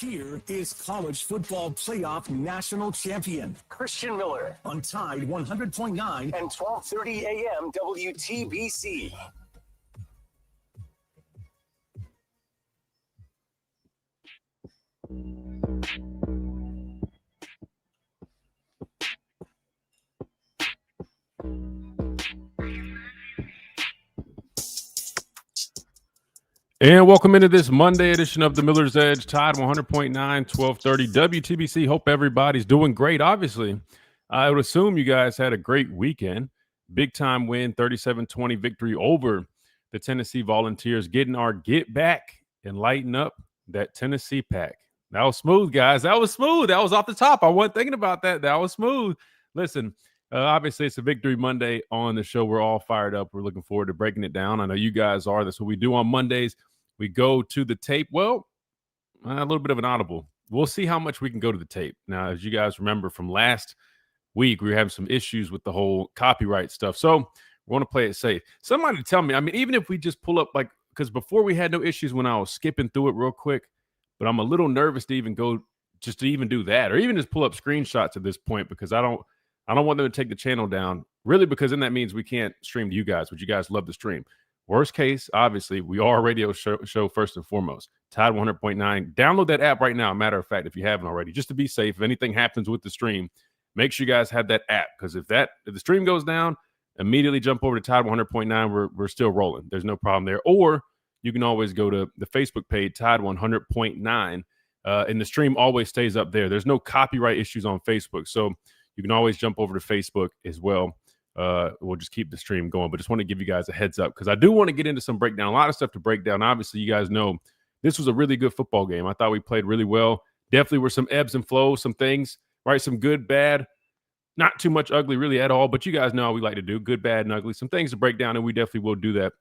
Here is college football playoff national champion Christian Miller on Tide 100.9 and 12:30 a.m. WTBC. And welcome into this Monday edition of the Miller's Edge, Tide 100.9, 1230 WTBC. Hope everybody's doing great. Obviously, I would assume you guys had a great weekend. Big time win, 37-20 victory over the Tennessee Volunteers, getting our get back and lighten up that Tennessee pack. That was smooth, guys. That was smooth. That was off the top. I wasn't thinking about that. That was smooth. Listen, obviously, it's a Victory Monday on the show. We're all fired up. We're looking forward to breaking it down. I know you guys are. That's what we do on Mondays. We go to the tape. Well, a little bit of an audible. We'll see how much we can go to the tape. Now, as you guys remember from last week, we were having some issues with the whole copyright stuff. So we want to play it safe. Somebody tell me, even if we just pull up, because before we had no issues when I was skipping through it real quick, but I'm a little nervous to even go just to even do that or even just pull up screenshots at this point because I don't want them to take the channel down, really, because then that means we can't stream to you guys, which you guys love to stream. Worst case, obviously, we are a radio show first and foremost. Tide 100.9. Download that app right now, matter of fact, if you haven't already, just to be safe. If anything happens with the stream, make sure you guys have that app because if the stream goes down, immediately jump over to Tide 100.9. We're still rolling. There's no problem there. Or you can always go to the Facebook page, Tide 100.9, and the stream always stays up there. There's no copyright issues on Facebook, so you can always jump over to Facebook as well. We'll just keep the stream going, but just want to give you guys a heads up because I do want to get into some breakdown. A lot of stuff to break down. Obviously, you guys know this was a really good football game. I thought we played really well. Definitely were some ebbs and flows, some things, right? Some good, bad, not too much ugly really at all, but you guys know how we like to do good, bad, and ugly. Some things to break down, and we definitely will do that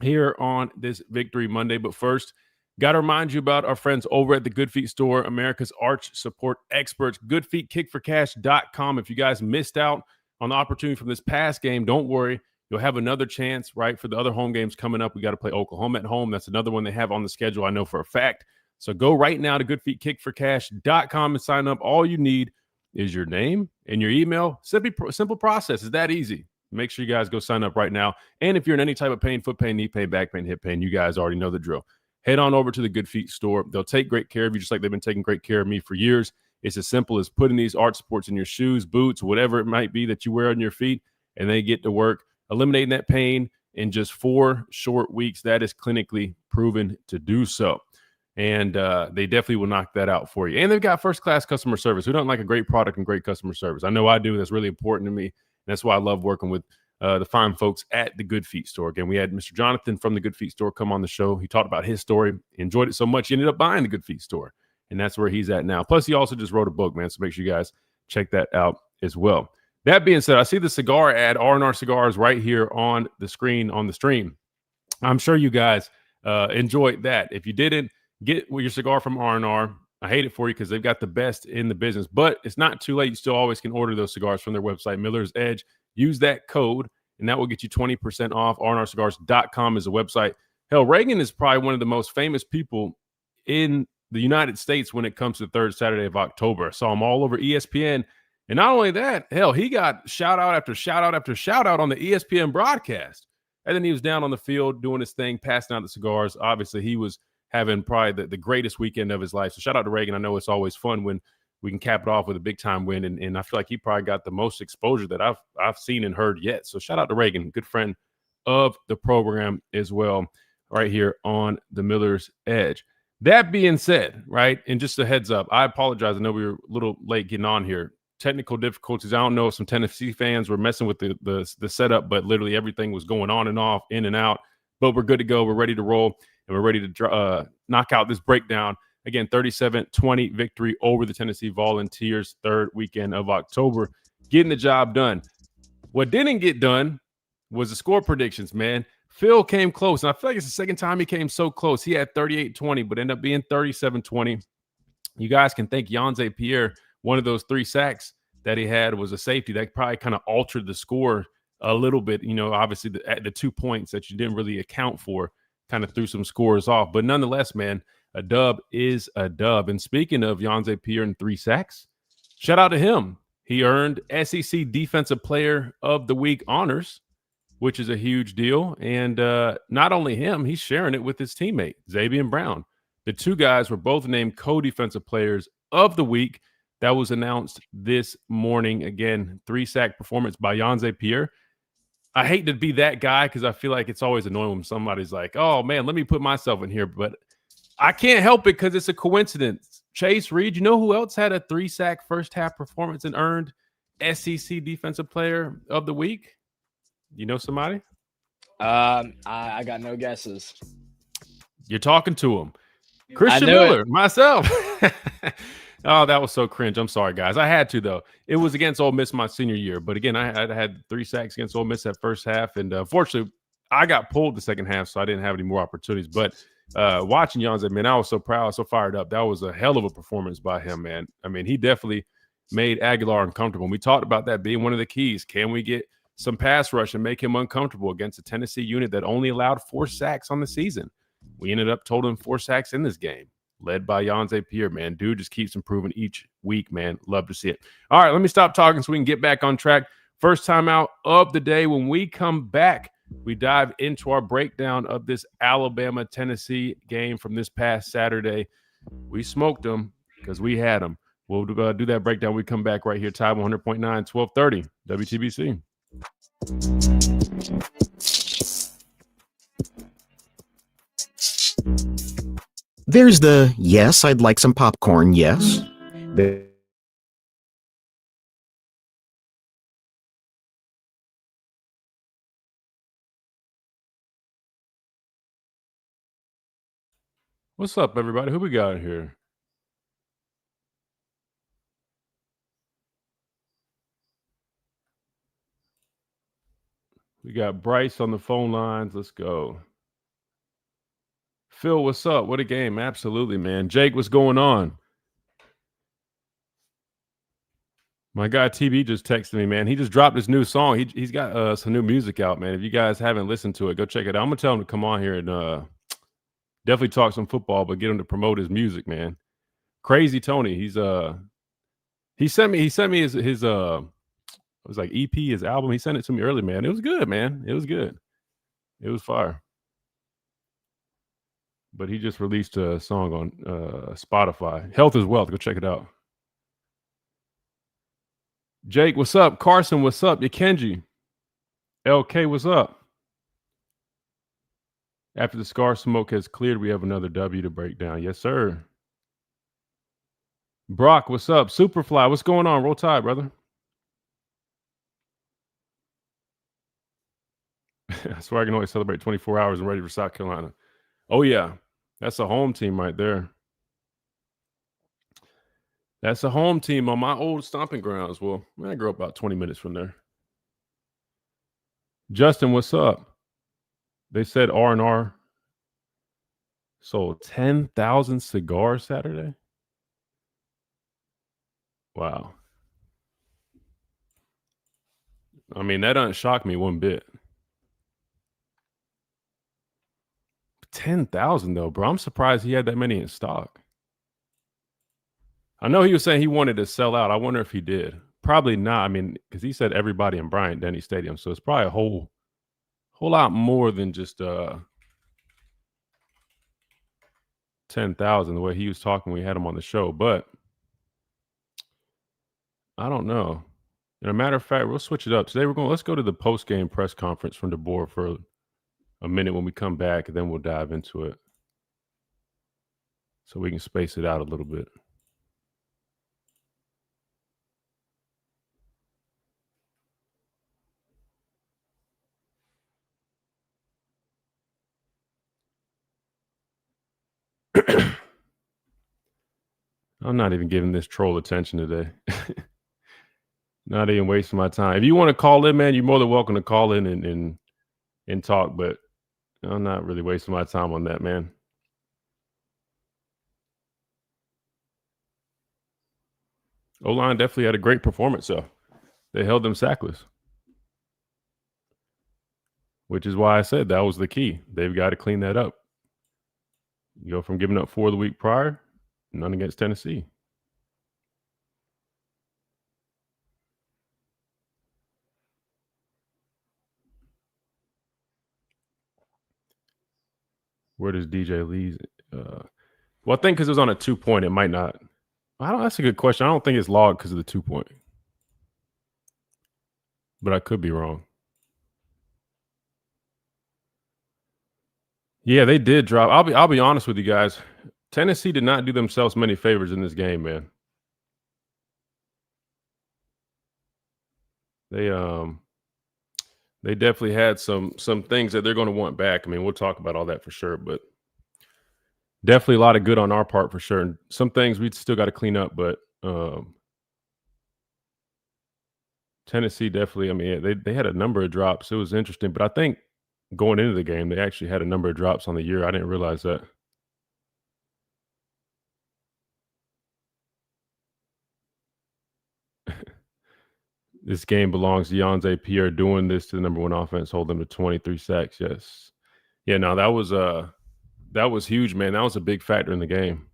here on this Victory Monday. But first, got to remind you about our friends over at the Good Feet Store, America's arch support experts, goodfeetkickforcash.com. If you guys missed out on the opportunity from this past game, don't worry. You'll have another chance, right, for the other home games coming up. We got to play Oklahoma at home. That's another one they have on the schedule, I know for a fact. So go right now to goodfeetkickforcash.com and sign up. All you need is your name and your email. Simple process. It's that easy. Make sure you guys go sign up right now. And if you're in any type of pain, foot pain, knee pain, back pain, hip pain, you guys already know the drill. Head on over to the Good Feet Store. They'll take great care of you just like they've been taking great care of me for years. It's as simple as putting these arch supports in your shoes, boots, whatever it might be that you wear on your feet, and they get to work eliminating that pain in just 4 short weeks. That is clinically proven to do so. And they definitely will knock that out for you. And they've got first-class customer service. Who don't like a great product and great customer service? I know I do. That's really important to me. And that's why I love working with the fine folks at the Good Feet Store. Again, we had Mr. Jonathan from the Good Feet Store come on the show. He talked about his story. He enjoyed it so much, he ended up buying the Good Feet Store. And that's where he's at now. Plus, he also just wrote a book, man. So make sure you guys check that out as well. That being said, I see the cigar ad, R&R Cigars, right here on the screen on the stream. I'm sure you guys enjoyed that. If you didn't, get your cigar from R&R. I hate it for you because they've got the best in the business. But it's not too late. You still always can order those cigars from their website, Miller's Edge. Use that code, and that will get you 20% off. rnrcigars.com is the website. Hell, Reagan is probably one of the most famous people in the United States when it comes to the third Saturday of October. I saw him all over ESPN. And not only that, hell, he got shout out after shout out after shout out on the ESPN broadcast. And then he was down on the field doing his thing, passing out the cigars. Obviously, he was having probably the greatest weekend of his life. So shout out to Reagan. I know it's always fun when we can cap it off with a big-time win. And I feel like he probably got the most exposure that I've seen and heard yet. So shout out to Reagan, good friend of the program as well, right here on the Miller's Edge. That being said, right, and just a heads up, I apologize. I know we were a little late getting on here. Technical difficulties. I don't know if some Tennessee fans were messing with the setup, but literally everything was going on and off, in and out. But we're good to go. We're ready to roll, and we're ready to knock out this breakdown. Again, 37-20 victory over the Tennessee Volunteers, third weekend of October, getting the job done. What didn't get done was the score predictions, man. Phil came close, and I feel like it's the second time he came so close. He had 38-20, but ended up being 37-20. You guys can thank Yonze Pierre. One of those 3 sacks that he had was a safety that probably kind of altered the score a little bit. You know, obviously the 2 points that you didn't really account for kind of threw some scores off. But nonetheless, man, A dub is a dub. And speaking of Yonze Pierre and 3 sacks, shout out to him. He earned SEC Defensive Player of the Week honors, which is a huge deal. And not only him, he's sharing it with his teammate, Xavier Brown. The two guys were both named co-defensive players of the week. That was announced this morning. Again, 3-sack performance by Yonze Pierre. I hate to be that guy because I feel like it's always annoying when somebody's like, oh, man, let me put myself in here. But I can't help it because it's a coincidence. Chase Reed, you know who else had a 3-sack first-half performance and earned SEC Defensive Player of the Week? You know somebody? I got no guesses. You're talking to him. Christian Miller, myself. Oh, that was so cringe. I'm sorry, guys. I had to, though. It was against Ole Miss my senior year. But again, I had 3 sacks against Ole Miss that first half. And unfortunately, I got pulled the second half, so I didn't have any more opportunities. But watching Yonze, man, I was so proud, so fired up. That was a hell of a performance by him, man. I mean, he definitely made Aguilar uncomfortable. And we talked about that being one of the keys. Can we get some pass rush and make him uncomfortable against a Tennessee unit that only allowed 4 sacks on the season? We ended up totaling 4 sacks in this game, led by Yonze Pierre, man. Dude just keeps improving each week, man. Love to see it. All right, let me stop talking so we can get back on track. First time out of the day. When we come back, we dive into our breakdown of this Alabama-Tennessee game from this past Saturday. We smoked them because we had them. We'll do that breakdown when we come back right here. Tide 100.9, 1230, WTBC. There's the, yes, I'd like some popcorn, yes. What's up, everybody? Who we got here? We got Bryce on the phone lines. Let's go. Phil, what's up? What a game. Absolutely, man. Jake, what's going on? My guy TB just texted me, man. He just dropped his new song. He's got some new music out, man. If you guys haven't listened to it, go check it out. I'm going to tell him to come on here and definitely talk some football, but get him to promote his music, man. Crazy Tony. He sent me his it was like EP, his album. He sent it to me early, man. It was good, man. It was good. It was fire. But he just released a song on Spotify. Health is Wealth. Go check it out. Jake, what's up? Carson, what's up? Yakenji. LK, what's up? After the scar smoke has cleared, we have another W to break down. Yes, sir. Brock, what's up? Superfly, what's going on? Roll Tide, brother. I swear I can always celebrate 24 hours and ready for South Carolina. Oh, yeah. That's a home team right there. That's a home team on my old stomping grounds. Well, I grew up about 20 minutes from there. Justin, what's up? They said R&R sold 10,000 cigars Saturday. Wow. I mean, that doesn't shock me one bit. 10,000 though, bro. I'm surprised he had that many in stock. I know he was saying he wanted to sell out. I wonder if he did. Probably not. I mean, because he said everybody in Bryant-Denny Stadium, so it's probably a whole lot more than just 10,000 the way he was talking when we had him on the show. But I don't know. As a matter of fact, we'll switch it up. Today let's go to the post-game press conference from DeBoer for a minute when we come back, and then we'll dive into it so we can space it out a little bit. I'm not even giving this troll attention today. Not even wasting my time. If you want to call in, man, you're more than welcome to call in and talk, but I'm not really wasting my time on that, man. O-line definitely had a great performance, though. They held them sackless, which is why I said that was the key. They've got to clean that up. You go from giving up 4 the week prior, none against Tennessee. Where does DJ Lee's? Well, I think because it was on a 2-point, it might not. That's a good question. I don't think it's logged because of the 2-point, but I could be wrong. Yeah, they did drop. I'll be honest with you guys. Tennessee did not do themselves many favors in this game, man. They definitely had some things that they're going to want back. I mean, we'll talk about all that for sure, but definitely a lot of good on our part for sure. And some things we still got to clean up, but Tennessee definitely, I mean, they had a number of drops. It was interesting, but I think going into the game, they actually had a number of drops on the year. I didn't realize that. This game belongs to Yonze Pierre doing this to the number 1 offense, hold them to 23 sacks. Yes. Yeah, no, that was huge, man. That was a big factor in the game.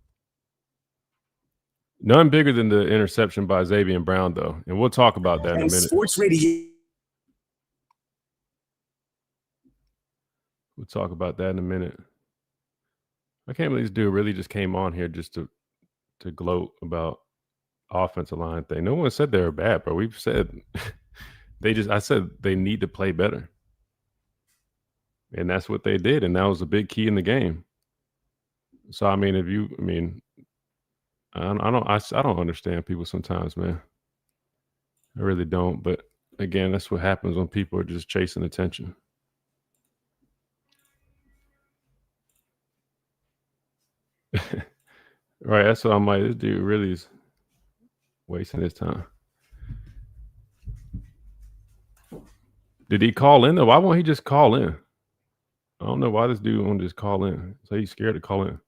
None bigger than the interception by Xavier Brown, though. And we'll talk about that in a minute. Sports Radio. We'll talk about that in a minute. I can't believe this dude really just came on here just to gloat about offensive line thing. No one said they were bad, bro. We've said I said they need to play better. And that's what they did. And that was a big key in the game. So, I mean, I don't understand people sometimes, man. I really don't. But again, that's what happens when people are just chasing attention. Right. That's what I'm like. This dude really is wasting his time. Did he call in though? Why won't he just call in? I don't know why this dude won't just call in. So he's scared to call in.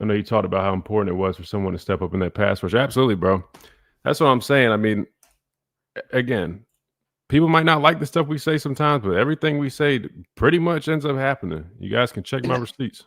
I know you talked about how important it was for someone to step up in that pass rush. Absolutely, bro. That's what I'm saying. I mean, again, people might not like the stuff we say sometimes, but everything we say pretty much ends up happening. You guys can check my receipts.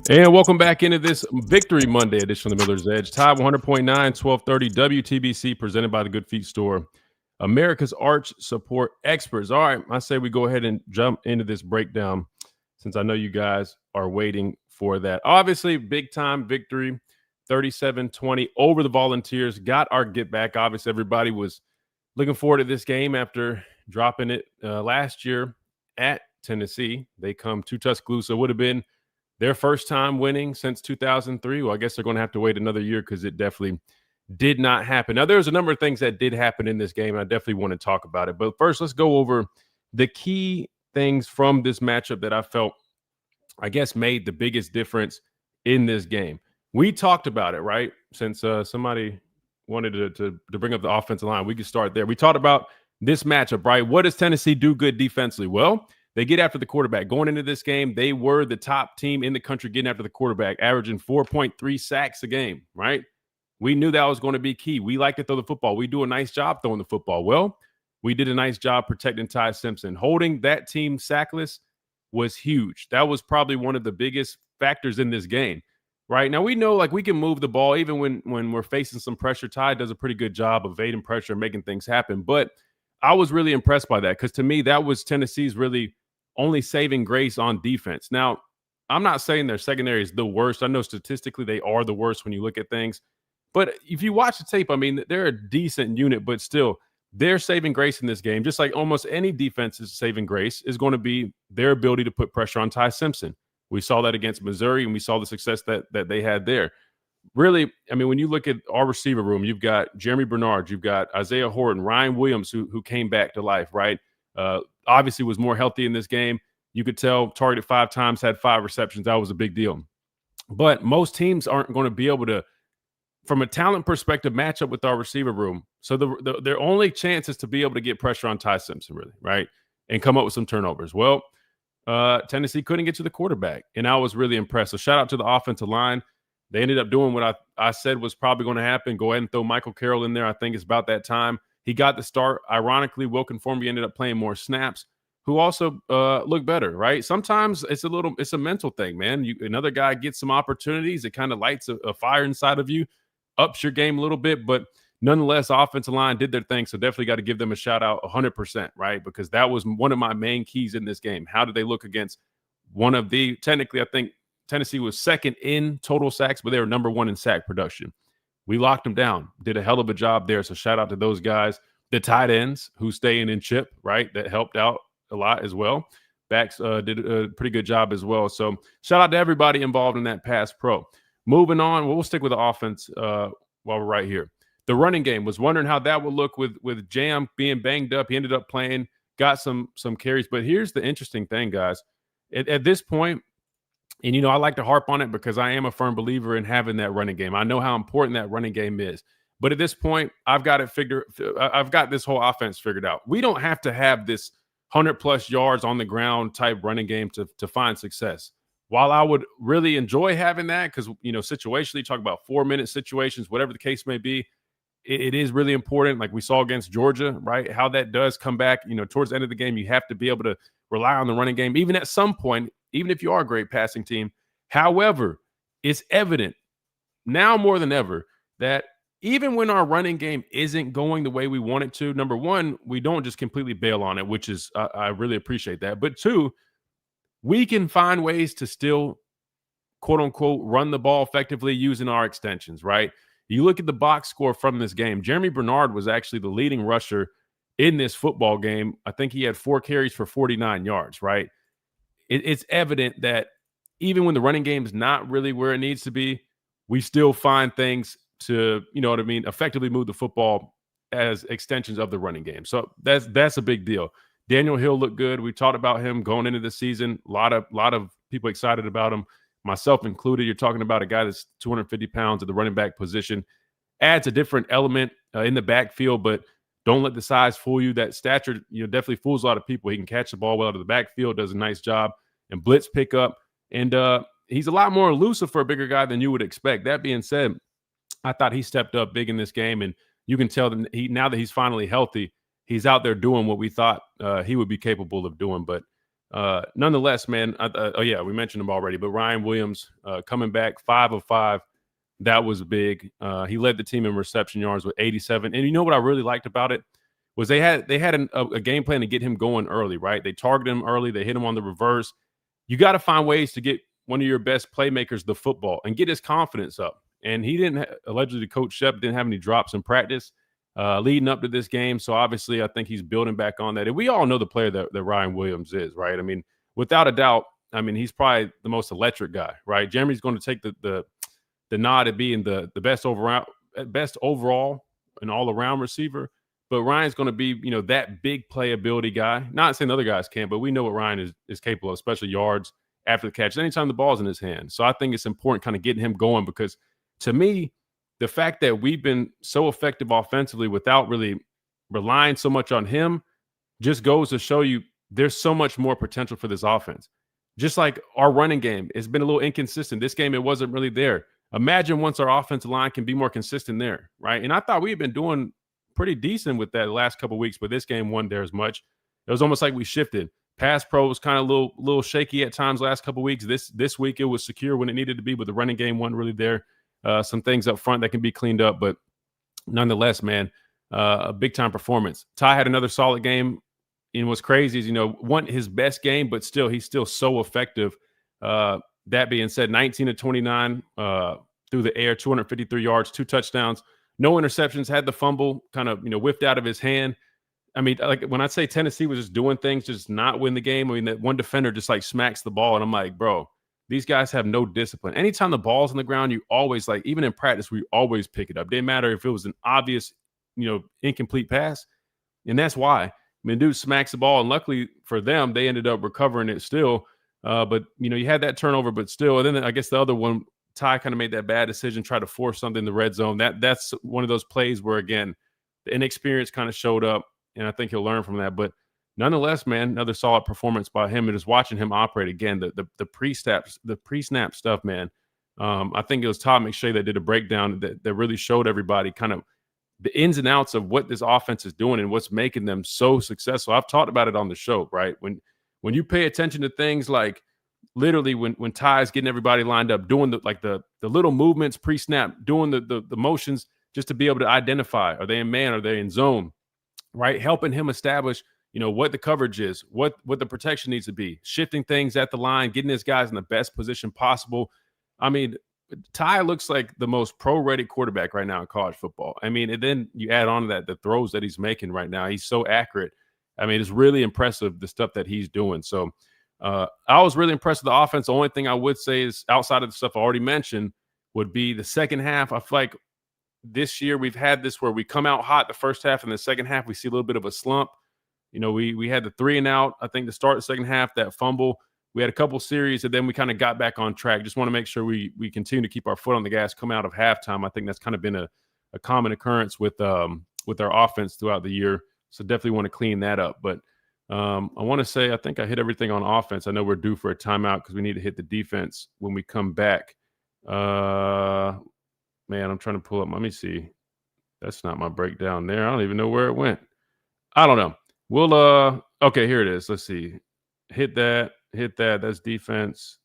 And welcome back into this Victory Monday edition of the Miller's Edge. Tide 100.9, 1230 WTBC, presented by the Good Feet Store, America's arch support experts. All right, I say we go ahead and jump into this breakdown since I know you guys are waiting for that. Obviously, big-time victory, 37-20 over the Volunteers. Got our get back. Obviously, everybody was looking forward to this game after dropping it last year at Tennessee. They come to Tuscaloosa. It would have been their first time winning since 2003. Well, I guess they're going to have to wait another year because it definitely did not happen. Now, there's a number of things that did happen in this game. I definitely want to talk about it. But first, let's go over the key things from this matchup that I felt, I guess, made the biggest difference in this game. We talked about it, right? Since somebody wanted to bring up the offensive line, we could start there. We talked about this matchup, right? What does Tennessee do good defensively? Well, they get after the quarterback. Going into this game, they were the top team in the country getting after the quarterback, averaging 4.3 sacks a game, right? We knew that was going to be key. We like to throw the football. We do a nice job throwing the football. Well, we did a nice job protecting Ty Simpson. Holding that team sackless was huge. That was probably one of the biggest factors in this game, right? Now, we know, like, we can move the ball even when we're facing some pressure. Ty does a pretty good job of evading pressure and making things happen. But I was really impressed by that because, to me, that was Tennessee's really only saving grace on defense. Now, I'm not saying their secondary is the worst. I know statistically they are the worst when you look at things. But if you watch the tape, I mean, they're a decent unit, but still, they're saving grace in this game. Just like almost any defense's saving grace is going to be their ability to put pressure on Ty Simpson. We saw that against Missouri, and we saw the success that they had there. Really, I mean, when you look at our receiver room, you've got Jeremy Bernard, you've got Isaiah Horton, Ryan Williams, who came back to life, right? Obviously was more healthy in this game. You could tell targeted 5 times, had 5 receptions. That was a big deal. But most teams aren't going to be able to, from a talent perspective, match up with our receiver room. So their only chance is to be able to get pressure on Ty Simpson, really, right? and come up with some turnovers. Well, Tennessee couldn't get to the quarterback, and I was really impressed. So shout out to the offensive line. They ended up doing what I said was probably going to happen. Go ahead and throw Michael Carroll in there. I think it's about that time. He got the start. Ironically, Will Conformity ended up playing more snaps, who also looked better, right? Sometimes it's a mental thing, man. Another guy gets some opportunities. It kind of lights a fire inside of you, ups your game a little bit, but nonetheless, offensive line did their thing. So definitely got to give them a shout out 100%, right? Because that was one of my main keys in this game. How did they look against technically, I think Tennessee was second in total sacks, but they were number one in sack production. We locked them down, did a hell of a job there. So shout out to those guys. The tight ends who staying in chip, right? That helped out a lot as well. Backs did a pretty good job as well. So shout out to everybody involved in that pass pro. Moving on, we'll stick with the offense while we're right here. The running game, was wondering how that would look with Jam being banged up. He ended up playing, got some carries. But here's the interesting thing, guys. At this point, and, I like to harp on it because I am a firm believer in having that running game. I know how important that running game is. But at this point, I've got this whole offense figured out. We don't have to have this 100-plus yards on the ground type running game to find success. While I would really enjoy having that because, situationally, talk about 4-minute situations, whatever the case may be, it is really important, like we saw against Georgia, right? How that does come back, towards the end of the game, you have to be able to rely on the running game, even at some point, even if you are a great passing team. However, it's evident now more than ever that even when our running game isn't going the way we want it to, number one, we don't just completely bail on it, which is, I really appreciate that. But two, we can find ways to still, quote unquote, run the ball effectively using our extensions, right? You look at the box score from this game. Jeremy Bernard was actually the leading rusher in this football game. I think he had 4 carries for 49 yards, right? It's evident that even when the running game is not really where it needs to be, we still find things to, effectively move the football as extensions of the running game. So that's a big deal. Daniel Hill looked good. We talked about him going into the season. A lot of people excited about him, myself included. You're talking about a guy that's 250 pounds at the running back position. Adds a different element in the backfield, but don't let the size fool you. That stature, definitely fools a lot of people. He can catch the ball well out of the backfield, does a nice job, and blitz pickup. And he's a lot more elusive for a bigger guy than you would expect. That being said, I thought he stepped up big in this game, and you can tell that now that he's finally healthy, he's out there doing what we thought he would be capable of doing. But nonetheless, man, we mentioned him already, but Ryan Williams coming back 5 of 5. That was big. He led the team in reception yards with 87. And you know what I really liked about it was they had a game plan to get him going early, right? They targeted him early. They hit him on the reverse. You got to find ways to get one of your best playmakers the football and get his confidence up. And he didn't allegedly, Coach Shep didn't have any drops in practice leading up to this game. So obviously, I think he's building back on that. And we all know the player that Ryan Williams is, right? I mean, without a doubt, he's probably the most electric guy, right? Jeremy's going to take the nod at being the best overall and all-around receiver. But Ryan's going to be, that big playability guy. Not saying the other guys can't, but we know what Ryan is capable of, especially yards after the catch, anytime the ball's in his hand. So I think it's important kind of getting him going because, to me, the fact that we've been so effective offensively without really relying so much on him just goes to show you there's so much more potential for this offense. Just like our running game, it's been a little inconsistent. This game, it wasn't really there. Imagine once our offensive line can be more consistent there, right? And I thought we had been doing pretty decent with that the last couple of weeks, but this game wasn't there as much. It was almost like we shifted. Pass pro was kind of a little shaky at times last couple of weeks. This week it was secure when it needed to be, but the running game wasn't really there. Some things up front that can be cleaned up, but nonetheless, man, a big-time performance. Ty had another solid game, and what's crazy is, wasn't his best game, but still, he's still so effective. That being said, 19 of 29 through the air, 253 yards, 2 touchdowns, no interceptions, had the fumble kind of, whiffed out of his hand. I mean, like when I say Tennessee was just doing things, just not win the game, that one defender just like smacks the ball, and I'm like, bro, these guys have no discipline. Anytime the ball's on the ground, you always, like, even in practice, we always pick it up. Didn't matter if it was an obvious, incomplete pass. And that's why. Dude smacks the ball, and luckily for them, they ended up recovering it still. But, you had that turnover, but still. And then I guess the other one, Ty kind of made that bad decision, tried to force something in the red zone. That's one of those plays where, again, the inexperience kind of showed up, and I think he'll learn from that. But nonetheless, man, another solid performance by him. And just watching him operate again, the pre-snap stuff, man. I think it was Todd McShay that did a breakdown that really showed everybody kind of the ins and outs of what this offense is doing and what's making them so successful. I've talked about it on the show, right? When you pay attention to things like literally when Ty's getting everybody lined up, doing the little movements pre-snap, doing the motions just to be able to identify, are they in man, are they in zone, right? Helping him establish, what the coverage is, what the protection needs to be, shifting things at the line, getting his guys in the best position possible. I mean, Ty looks like the most pro-ready quarterback right now in college football. I mean, and then you add on to that the throws that he's making right now. He's so accurate. I mean, it's really impressive, the stuff that he's doing. So I was really impressed with the offense. The only thing I would say is outside of the stuff I already mentioned would be the second half. I feel like this year we've had this where we come out hot the first half, and the second half we see a little bit of a slump. We had the 3 and out, I think, to start the second half, that fumble. We had a couple series, and then we kind of got back on track. Just want to make sure we continue to keep our foot on the gas come out of halftime. I think that's kind of been a common occurrence with our offense throughout the year. So definitely want to clean that up. But I want to say I think I hit everything on offense. I know we're due for a timeout because we need to hit the defense when we come back. Man, I'm trying to pull up. Let me see. That's not my breakdown there. I don't even know where it went. I don't know. We'll okay, here it is. Let's see. Hit that. That's defense.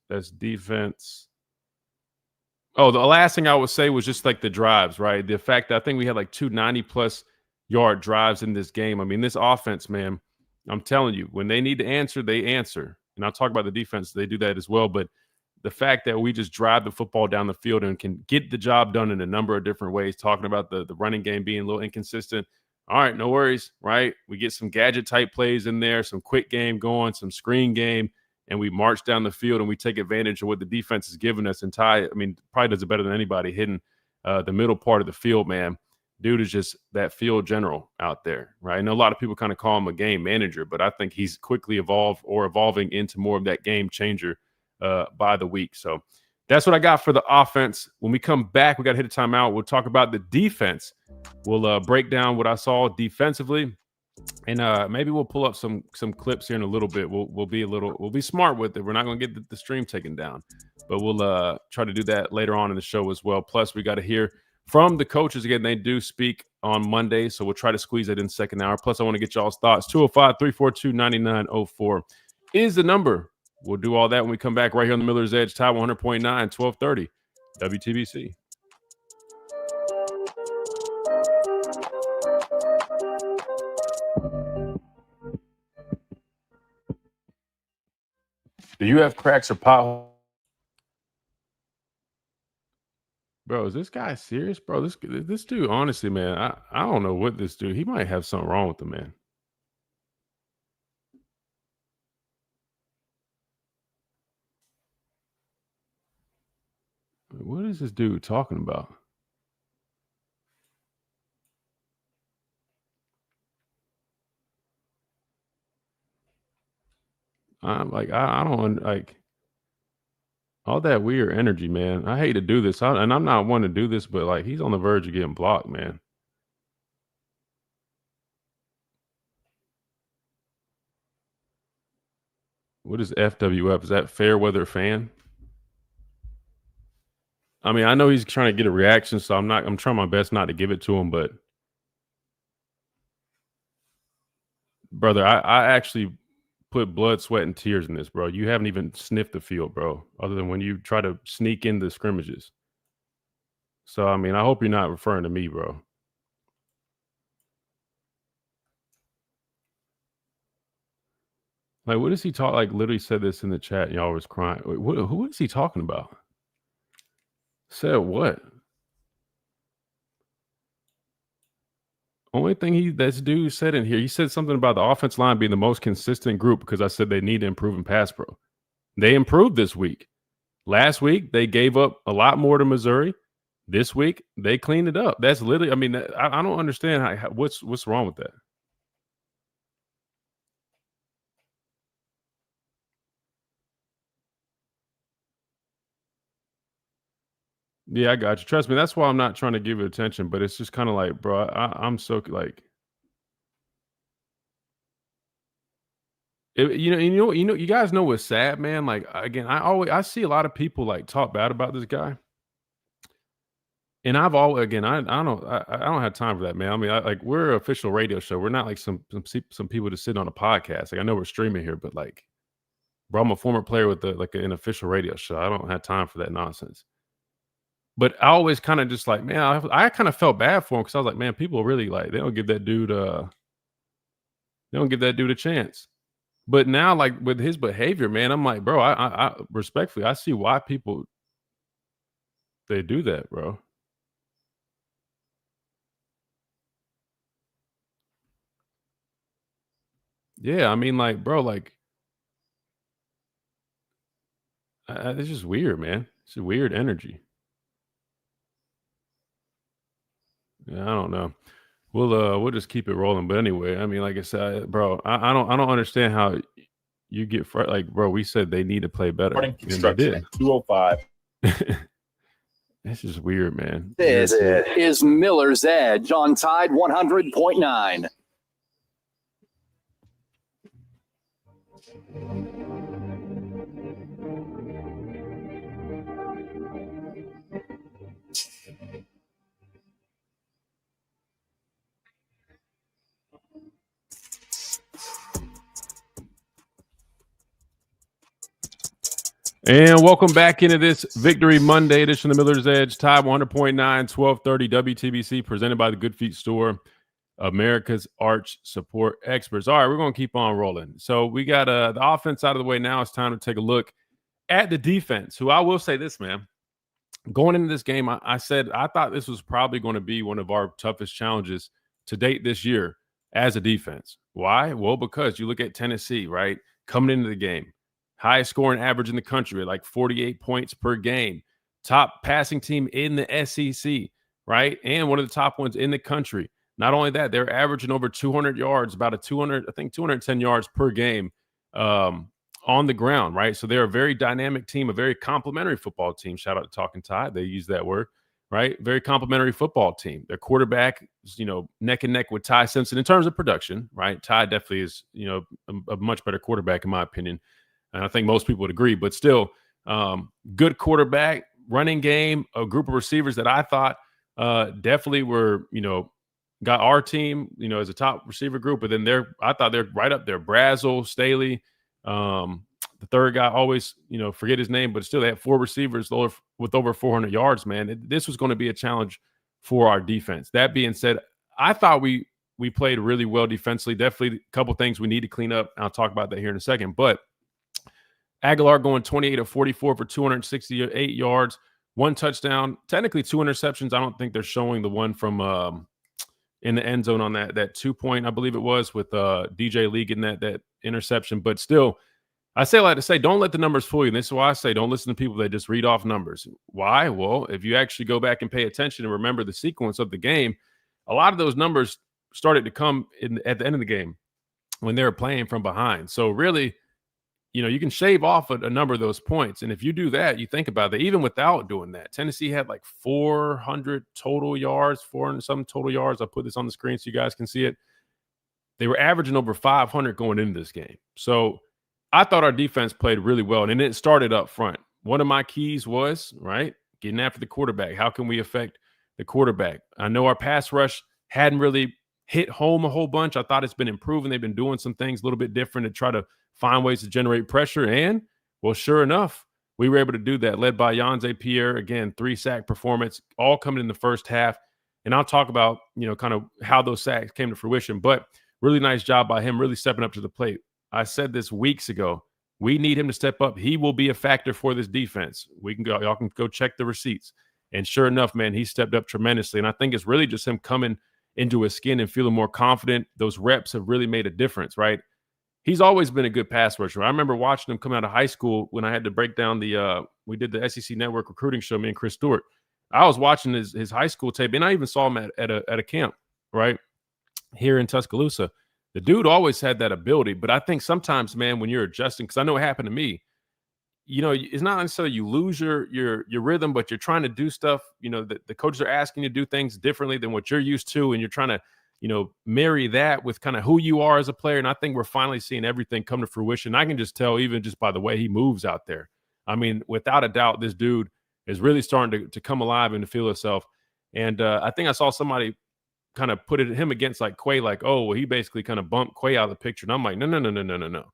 Oh, the last thing I would say was just like the drives, right? The fact that I think we had like 2 90+ yard drives in this game. I mean, this offense, man, I'm telling you, when they need to answer, they answer. And I'll talk about the defense. They do that as well. But the fact that we just drive the football down the field and can get the job done in a number of different ways, talking about the running game being a little inconsistent. All right, no worries, right? We get some gadget type plays in there, some quick game going, some screen game, and we march down the field and we take advantage of what the defense is giving us. And Ty, I mean, probably does it better than anybody hitting the middle part of the field, man. Dude is just that field general out there, right? I know a lot of people kind of call him a game manager, but I think he's quickly evolving into more of that game changer by the week. So that's what I got for the offense. When we come back, we got to hit a timeout. We'll talk about the defense. We'll break down what I saw defensively, and maybe we'll pull up some clips here in a little bit. We'll be smart with it. We're not going to get the stream taken down, but we'll try to do that later on in the show as well. Plus, we got to hear from the coaches again. They do speak on Monday, so we'll try to squeeze it in second hour. Plus, I want to get y'all's thoughts. 205-342-9904 is the number. We'll do all that when we come back right here on the Miller's Edge, Tide 100.9, 1230, WTBC. Do you have cracks or potholes? Bro, is this guy serious? Bro, this dude, honestly, man, I don't know what this dude, he might have something wrong with him, man. What is this dude talking about? I'm like, I don't like all that weird energy, man. I hate to do this, and I'm not one to do this, but like he's on the verge of getting blocked, man. What is FWF? Is that fair weather fan? I mean, I know he's trying to get a reaction, so I'm trying my best not to give it to him, but brother, I actually put blood, sweat, and tears in this, bro. You haven't even sniffed the field, bro, other than when you try to sneak in the scrimmages. So, I mean, I hope you're not referring to me, bro. Like, what is he talk? Like, literally said this in the chat, and y'all was crying. Wait, who is he talking about? Said what? Only thing this dude said in here, he said something about the offense line being the most consistent group because I said they need to improve in pass pro. They improved this week. Last week, they gave up a lot more to Missouri. This week, they cleaned it up. That's literally, I mean, I don't understand what's wrong with that. Yeah, I got you. Trust me, that's why I'm not trying to give it attention, but it's just kind of like, bro, I'm so like, You guys know what's sad, man? Like, again, I see a lot of people like talk bad about this guy. And I don't have time for that, man. I mean, we're an official radio show. We're not like some people just sitting on a podcast. Like, I know we're streaming here, but like, bro, I'm a former player with an official radio show. I don't have time for that nonsense. But I always kind of just like, man, I kind of felt bad for him because I was like, man, people really like they don't give that dude a chance. But now, like with his behavior, man, I'm like, bro, I respectfully, I see why people they do that, bro. Yeah, I mean, like, bro, like, it's just weird, man. It's a weird energy. Yeah, I don't know. We'll just keep it rolling. But anyway, I mean, like I said, bro, I don't understand how you get like, bro. We said they need to play better. Morning construction at 2:05. It's just weird, man. This is Miller's Edge on Tide 100.9. And welcome back into this Victory Monday edition of Miller's Edge, Tide 100.9, 1230 WTBC, presented by the Good Feet Store, America's Arch Support Experts. All right, we're going to keep on rolling. So we got the offense out of the way now. It's time to take a look at the defense, who I will say this, man. Going into this game, I said I thought this was probably going to be one of our toughest challenges to date this year as a defense. Why? Well, because you look at Tennessee, right, coming into the game. Highest scoring average in the country, like 48 points per game. Top passing team in the SEC, right? And one of the top ones in the country. Not only that, they're averaging over 200 yards, about 210 yards per game on the ground, right? So they're a very dynamic team, a very complimentary football team. Shout out to Talking Tide. They use that word, right? Very complimentary football team. Their quarterback is, neck and neck with Ty Simpson in terms of production, right? Ty definitely is, a much better quarterback in my opinion. And I think most people would agree, but still good quarterback, running game, a group of receivers that I thought definitely were, got our team, as a top receiver group. But then I thought they're right up there. Brazel, Staley, the third guy, always, forget his name, but still they had 4 receivers with over 400 yards, man. This was going to be a challenge for our defense. That being said, I thought we played really well defensively. Definitely a couple things we need to clean up. I'll talk about that here in a second. But Aguilar going 28 of 44 for 268 yards, 1 touchdown, technically 2 interceptions. I don't think they're showing the one from in the end zone on that 2-point, I believe it was, with DJ Lee getting that interception. But still, I like to say, don't let the numbers fool you. And this is why I say don't listen to people that just read off numbers. Why? Well, if you actually go back and pay attention and remember the sequence of the game, a lot of those numbers started to come at the end of the game when they were playing from behind. So really, you can shave off a number of those points. And if you do that, you think about it, even without doing that, Tennessee had like 400 total yards, 400 some total yards. I'll put this on the screen so you guys can see it. They were averaging over 500 going into this game. So I thought our defense played really well. And it started up front. One of my keys was, right, getting after the quarterback. How can we affect the quarterback? I know our pass rush hadn't really hit home a whole bunch. I thought it's been improving. They've been doing some things a little bit different to try to find ways to generate pressure. And, well, sure enough, we were able to do that, led by Yanze Pierre. Again, 3-sack performance, all coming in the first half. And I'll talk about, kind of how those sacks came to fruition. But really nice job by him, really stepping up to the plate. I said this weeks ago. We need him to step up. He will be a factor for this defense. Y'all can go check the receipts. And sure enough, man, he stepped up tremendously. And I think it's really just him coming into his skin and feeling more confident. Those reps have really made a difference, right? He's always been a good pass rusher. I remember watching him come out of high school when I had to break down we did the SEC Network recruiting show, me and Chris Stewart. I was watching his high school tape, and I even saw him at a camp, right, here in Tuscaloosa. The dude always had that ability, but I think sometimes, man, when you're adjusting, because I know it happened to me, it's not necessarily you lose your rhythm, but you're trying to do stuff, that the coaches are asking you to do things differently than what you're used to, and you're trying to marry that with kind of who you are as a player. And I think we're finally seeing everything come to fruition. I can just tell, even just by the way he moves out there. I mean, without a doubt, this dude is really starting to come alive and to feel himself. And I think I saw somebody kind of put him against like Quay, like, oh, well, he basically kind of bumped Quay out of the picture. And I'm like, no.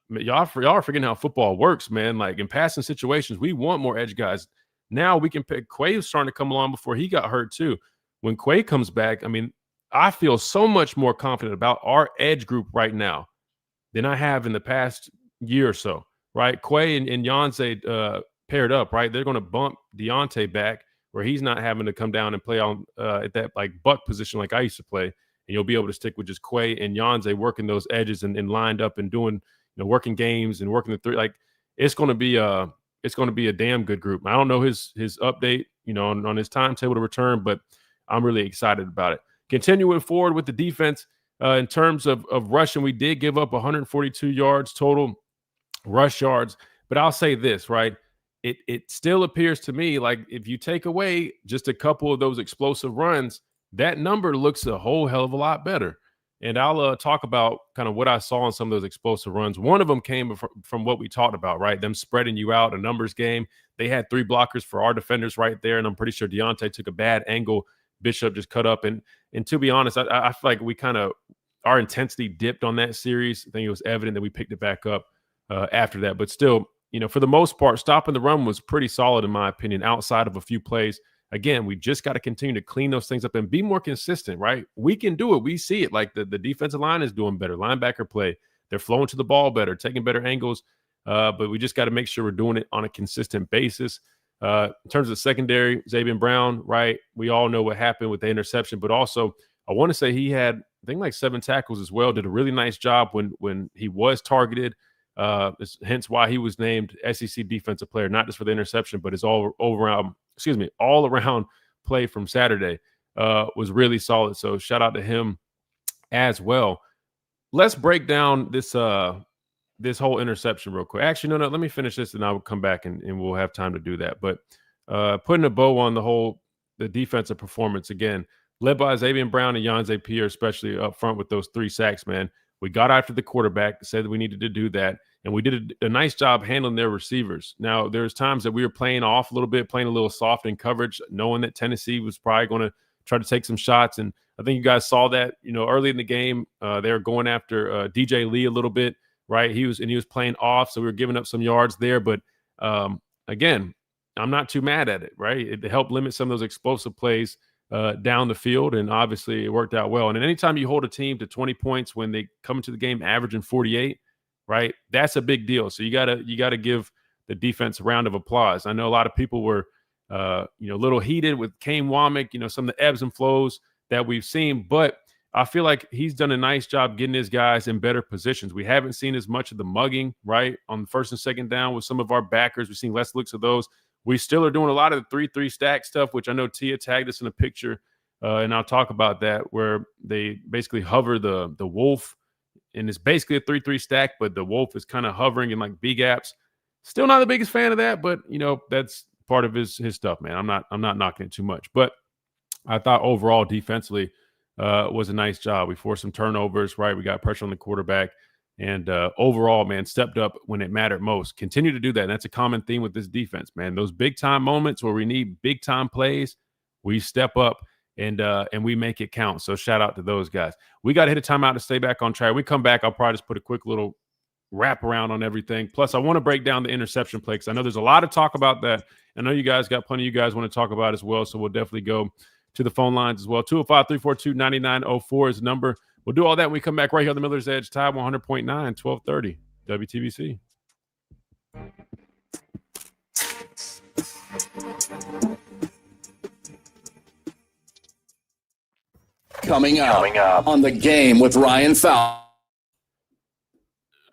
Y'all are forgetting how football works, man. Like in passing situations, we want more edge guys. Now we can pick. Quay was starting to come along before he got hurt too. When Quay comes back, I mean, I feel so much more confident about our edge group right now than I have in the past year or so, right? Quay and Yonsei paired up, right? They're going to bump Deontay back where he's not having to come down and play on at that like buck position like I used to play. And you'll be able to stick with just Quay and Yonsei working those edges and lined up and doing, working games and working the three. Like it's going to be a damn good group. I don't know his update, on his timetable to return, but I'm really excited about it. Continuing forward with the defense, in terms of rushing, we did give up 142 yards total rush yards. But I'll say this, right? It still appears to me like if you take away just a couple of those explosive runs, that number looks a whole hell of a lot better. And I'll talk about kind of what I saw in some of those explosive runs. One of them came from what we talked about, right? Them spreading you out, a numbers game. They had 3 blockers for our defenders right there, and I'm pretty sure Deontay took a bad angle. Bishop just cut up. And to be honest, I feel like we kind of – our intensity dipped on that series. I think it was evident that we picked it back up after that. But still, for the most part, stopping the run was pretty solid in my opinion outside of a few plays. Again, we just got to continue to clean those things up and be more consistent, right? We can do it. We see it. Like the defensive line is doing better. Linebacker play. They're flowing to the ball better, taking better angles. But we just got to make sure we're doing it on a consistent basis. In terms of the secondary, Xavier Brown, right? We all know what happened with the interception. But also, I want to say he had, I think, like 7 tackles as well. Did a really nice job when he was targeted. Hence why he was named SEC Defensive Player, not just for the interception, but his all around play from Saturday was really solid. So shout out to him as well. Let's break down this whole interception real quick. Actually, no, let me finish this and I will come back and we'll have time to do that. But putting a bow on the defensive performance again, led by Xavier Brown and Yonsei Pierre, especially up front with those 3 sacks, man. We got after the quarterback, said that we needed to do that, and we did a nice job handling their receivers. Now, there's times that we were playing off a little bit, playing a little soft in coverage, knowing that Tennessee was probably going to try to take some shots. And I think you guys saw that, early in the game. They were going after DJ Lee a little bit, right? He was playing off, so we were giving up some yards there. But again, I'm not too mad at it, right? It helped limit some of those explosive plays down the field, and obviously it worked out well. And anytime you hold a team to 20 points when they come into the game averaging 48, right, that's a big deal. So you gotta give the defense a round of applause. I know a lot of people were a little heated with Kane Womack, some of the ebbs and flows that we've seen, but I feel like he's done a nice job getting his guys in better positions. We haven't seen as much of the mugging, right, on the first and second down with some of our backers. We've seen less looks of those. We still are doing a lot of the 3-3 stack stuff, which I know Tia tagged us in a picture, and I'll talk about that, where they basically hover the wolf, and it's basically a 3-3 stack, but the wolf is kind of hovering in like B gaps. Still not the biggest fan of that, but that's part of his stuff, man. I'm not knocking it too much, but I thought overall defensively was a nice job. We forced some turnovers, right? We got pressure on the quarterback. And overall, man, stepped up when it mattered most. Continue to do that. And that's a common theme with this defense, man. Those big-time moments where we need big-time plays, we step up and we make it count. So shout out to those guys. We got to hit a timeout to stay back on track. We come back, I'll probably just put a quick little wrap around on everything. Plus, I want to break down the interception play because I know there's a lot of talk about that. I know you guys got plenty of you guys want to talk about as well, so we'll definitely go to the phone lines as well. 205-342-9904 is the number. We'll do all that when we come back right here on the Miller's Edge, Tide 100.9, 1230, WTBC. Coming up on The Game with Ryan Fowler.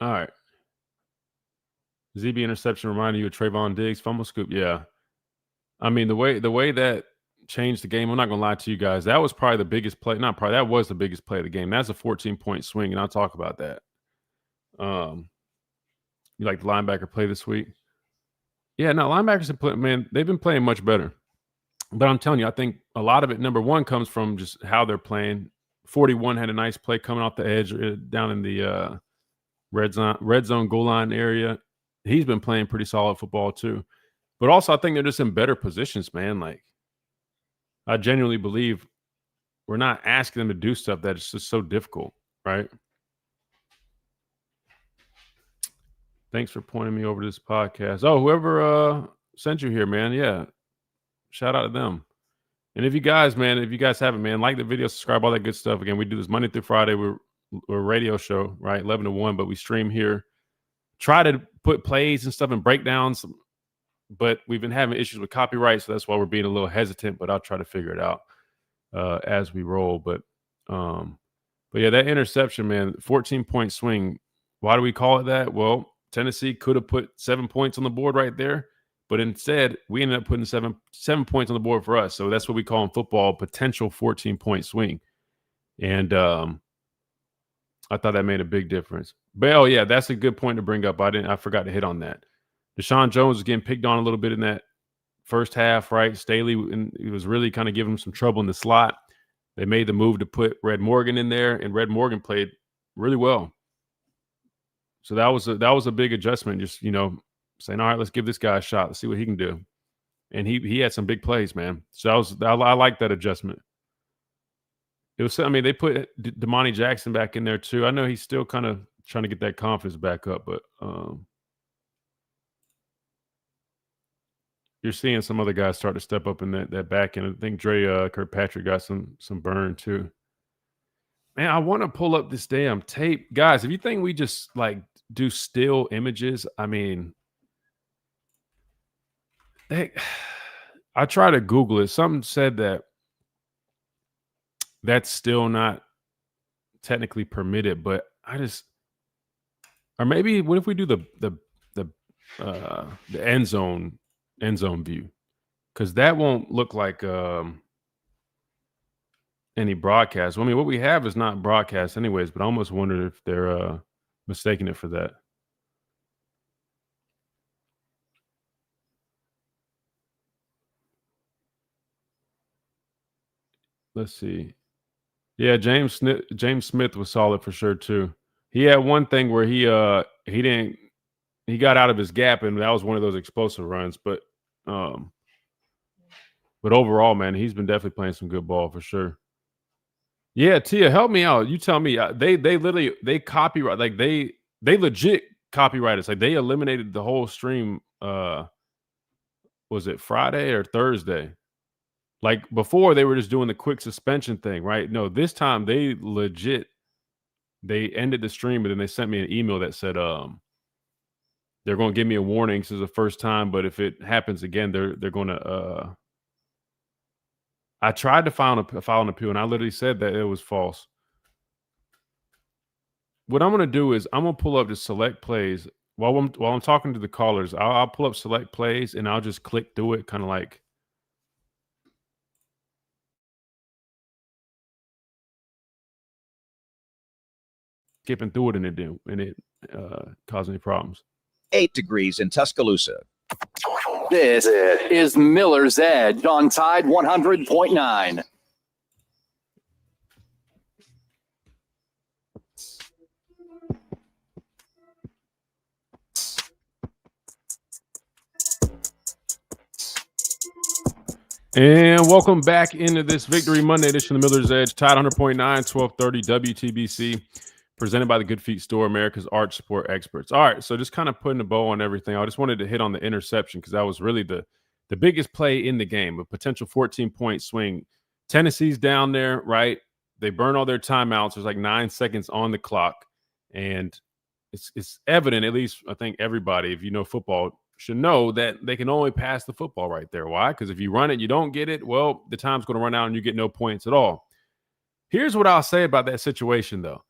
All right. ZB interception reminded you of Trayvon Diggs fumble scoop. Yeah. I mean, the way that changed the game, I'm not going to lie to you guys. That was probably the biggest play. Not probably. That was the biggest play of the game. That's a 14-point swing, and I'll talk about that. You like the linebacker play this week? Yeah, no, linebackers have played, man, they've been playing much better. But I'm telling you, I think a lot of it, number one, comes from just how they're playing. 41 had a nice play coming off the edge down in the red zone goal line area. He's been playing pretty solid football too. But also, I think they're just in better positions, man. Like, I genuinely believe we're not asking them to do stuff that's just so difficult, right? Thanks for pointing me over to this podcast. Oh, whoever sent you here, man. Yeah. Shout out to them. And if you guys haven't, man, like the video, subscribe, all that good stuff. Again, we do this Monday through Friday. We're a radio show, right? 11 to 1, but we stream here. Try to put plays and stuff and breakdowns, but we've been having issues with copyright, so that's why we're being a little hesitant, but I'll try to figure it out as we roll. But yeah, that interception, man, 14-point swing. Why do we call it that? Well, Tennessee could have put 7 points on the board right there, but instead we ended up putting seven points on the board for us. So that's what we call in football potential 14-point swing. And I thought that made a big difference. But yeah, that's a good point to bring up. I forgot to hit on that. Deshaun Jones was getting picked on a little bit in that first half, right? Staley, and he was really kind of giving him some trouble in the slot. They made the move to put Red Morgan in there, and Red Morgan played really well. So that was a big adjustment. Just, saying, all right, let's give this guy a shot. Let's see what he can do. And he had some big plays, man. So I like that adjustment. They put Damani Jackson back in there too. I know he's still kind of trying to get that confidence back up, but you're seeing some other guys start to step up in that back end. I think Dre Kirkpatrick got some burn too. Man, I want to pull up this damn tape. Guys, if you think we just like do still images, I mean, I try to Google it. Something said that's still not technically permitted, but or maybe what if we do the end zone view? Because that won't look like any broadcast. I mean, what we have is not broadcast anyways, but I almost wondered if they're mistaking it for that. Let's see. Yeah, James Smith was solid for sure too. He had one thing where he got out of his gap, and that was one of those explosive runs. But overall, man, he's been definitely playing some good ball for sure. Yeah, Tia, help me out. You tell me. They literally copyright, like they legit copyright us. Like they eliminated the whole stream. Was it Friday or Thursday? Like before, they were just doing the quick suspension thing, right? No, this time they ended the stream, but then they sent me an email that said they're going to give me a warning. This is the first time, but if it happens again, they're going to. I tried to file an appeal, and I literally said that it was false. What I'm going to do is I'm going to pull up just select plays while I'm talking to the callers. I'll pull up select plays, and I'll just click through it, kind of like. Skipping through it and it caused any problems. 8 degrees in Tuscaloosa. This is Miller's Edge on Tide 100.9. And welcome back into this Victory Monday edition of Miller's Edge, Tide 100.9, 1230 WTBC, presented by the Good Feet Store, America's arch support experts. All right, so just kind of putting a bow on everything. I just wanted to hit on the interception because that was really the biggest play in the game, a potential 14-point swing. Tennessee's down there, right? They burn all their timeouts. There's like 9 seconds on the clock, and it's evident, at least I think everybody, if you know football, should know that they can only pass the football right there. Why? Because if you run it, you don't get it, well, the time's going to run out and you get no points at all. Here's what I'll say about that situation, though.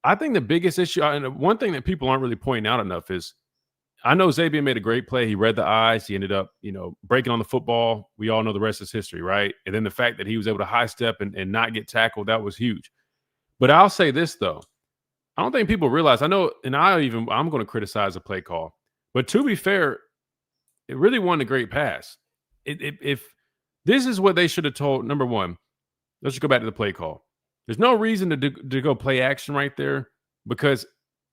I think the biggest issue, and one thing that people aren't really pointing out enough is, I know Xavier made a great play. He read the eyes. He ended up, breaking on the football. We all know the rest is history, right? And then the fact that he was able to high step and not get tackled, that was huge. But I'll say this, though. I don't think people realize, I know, and I'm going to criticize the play call. But to be fair, it really wasn't a great pass. If this is what they should have told, number one, let's just go back to the play call. There's no reason to go play action right there because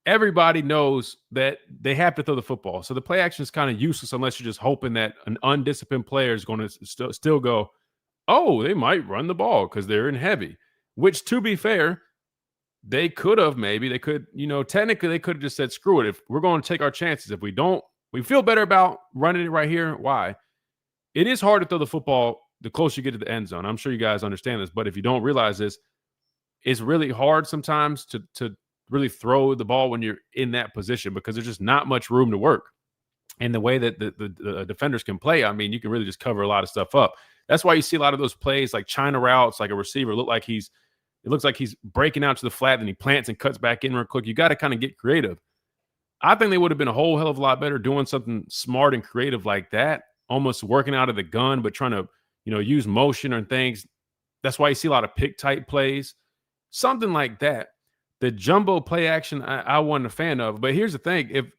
everybody knows that they have to throw the football. So the play action is kind of useless unless you're just hoping that an undisciplined player is going to still go, oh, they might run the ball because they're in heavy, which, to be fair, they could have technically they could have just said, screw it. If we're going to take our chances, if we don't, we feel better about running it right here. Why? It is hard to throw the football the closer you get to the end zone. I'm sure you guys understand this, but if you don't realize this, it's really hard sometimes to really throw the ball when you're in that position because there's just not much room to work. And the way that the defenders can play, I mean, you can really just cover a lot of stuff up. That's why you see a lot of those plays like China routes, like a receiver it looks like he's breaking out to the flat, then he plants and cuts back in real quick. You got to kind of get creative. I think they would have been a whole hell of a lot better doing something smart and creative like that, almost working out of the gun, but trying to, use motion or things. That's why you see a lot of pick type plays, something like that. The jumbo play action, I wasn't a fan of. But here's the thing: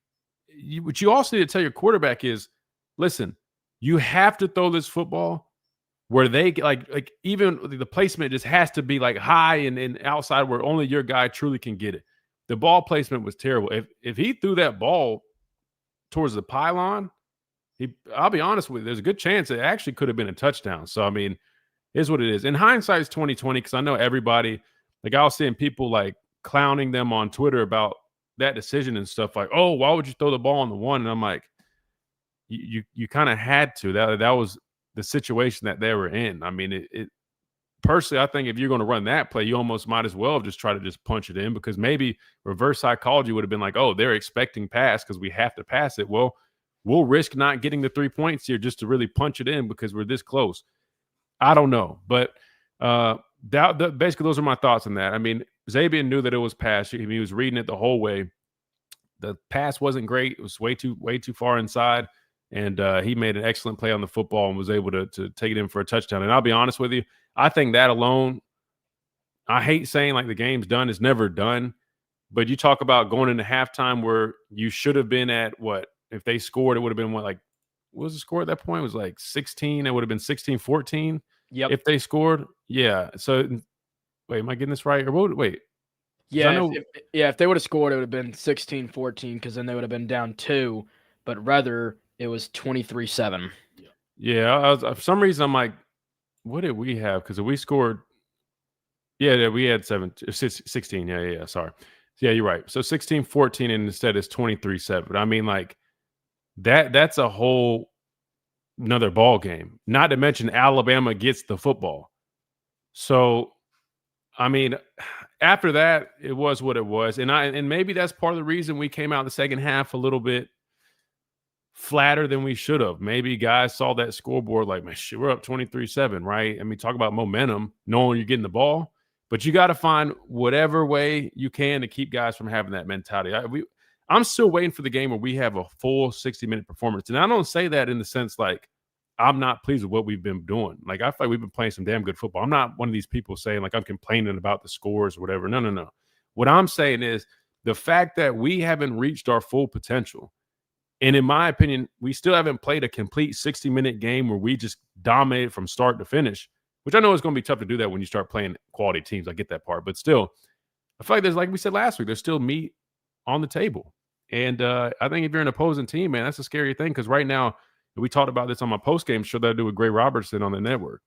what you also need to tell your quarterback is, listen, you have to throw this football where they like even the placement just has to be like high and outside where only your guy truly can get it. The ball placement was terrible. If he threw that ball towards the pylon, I'll be honest with you, there's a good chance it actually could have been a touchdown. So I mean, is what it is. In hindsight, it's 2020 because I know everybody, like I was seeing people like clowning them on Twitter about that decision and stuff like, oh, why would you throw the ball on the one? And I'm like, you kind of had to. That was the situation that they were in. I mean, it personally, I think if you're going to run that play, you almost might as well just try to just punch it in because maybe reverse psychology would have been like, oh, they're expecting pass because we have to pass it. Well, we'll risk not getting the 3 points here just to really punch it in because we're this close. I don't know, but basically those are my thoughts on that. I mean, Zabian knew that it was pass. He was reading it the whole way. The pass wasn't great. It was way too far inside. And he made an excellent play on the football and was able to take it in for a touchdown. And I'll be honest with you, I think that alone, I hate saying like the game's done. It's never done. But you talk about going into halftime where you should have been at what? If they scored, it would have been what was the score at that point? It was like 16. It would have been 16-14. Yep. If they scored. Yeah. So wait, am I getting this right? Or wait. Yeah, if they would have scored, it would have been 16-14 because then they would have been down 2. But rather, it was 23-7. Yeah, for some reason, I'm like, what did we have? Because we scored. Yeah, we had 16. Yeah, sorry. Yeah, you're right. So 16-14, and instead it's 23-7. I mean, like, that's a whole another ball game. Not to mention Alabama gets the football. So, I mean, after that, it was what it was. And maybe that's part of the reason we came out in the second half a little bit flatter than we should have. Maybe guys saw that scoreboard like, man, shit, we're up 23-7, right? I mean, talk about momentum, knowing you're getting the ball. But you got to find whatever way you can to keep guys from having that mentality. I'm still waiting for the game where we have a full 60-minute performance. And I don't say that in the sense like I'm not pleased with what we've been doing. Like, I feel like we've been playing some damn good football. I'm not one of these people saying like I'm complaining about the scores or whatever. No. What I'm saying is the fact that we haven't reached our full potential. And in my opinion, we still haven't played a complete 60-minute game where we just dominated from start to finish, which I know is going to be tough to do that when you start playing quality teams. I get that part. But still, I feel like there's, like we said last week, there's still meat on the table. And I think if you're an opposing team, man, that's a scary thing because right now, we talked about this on my post-game show that I do with Gray Robertson on the network.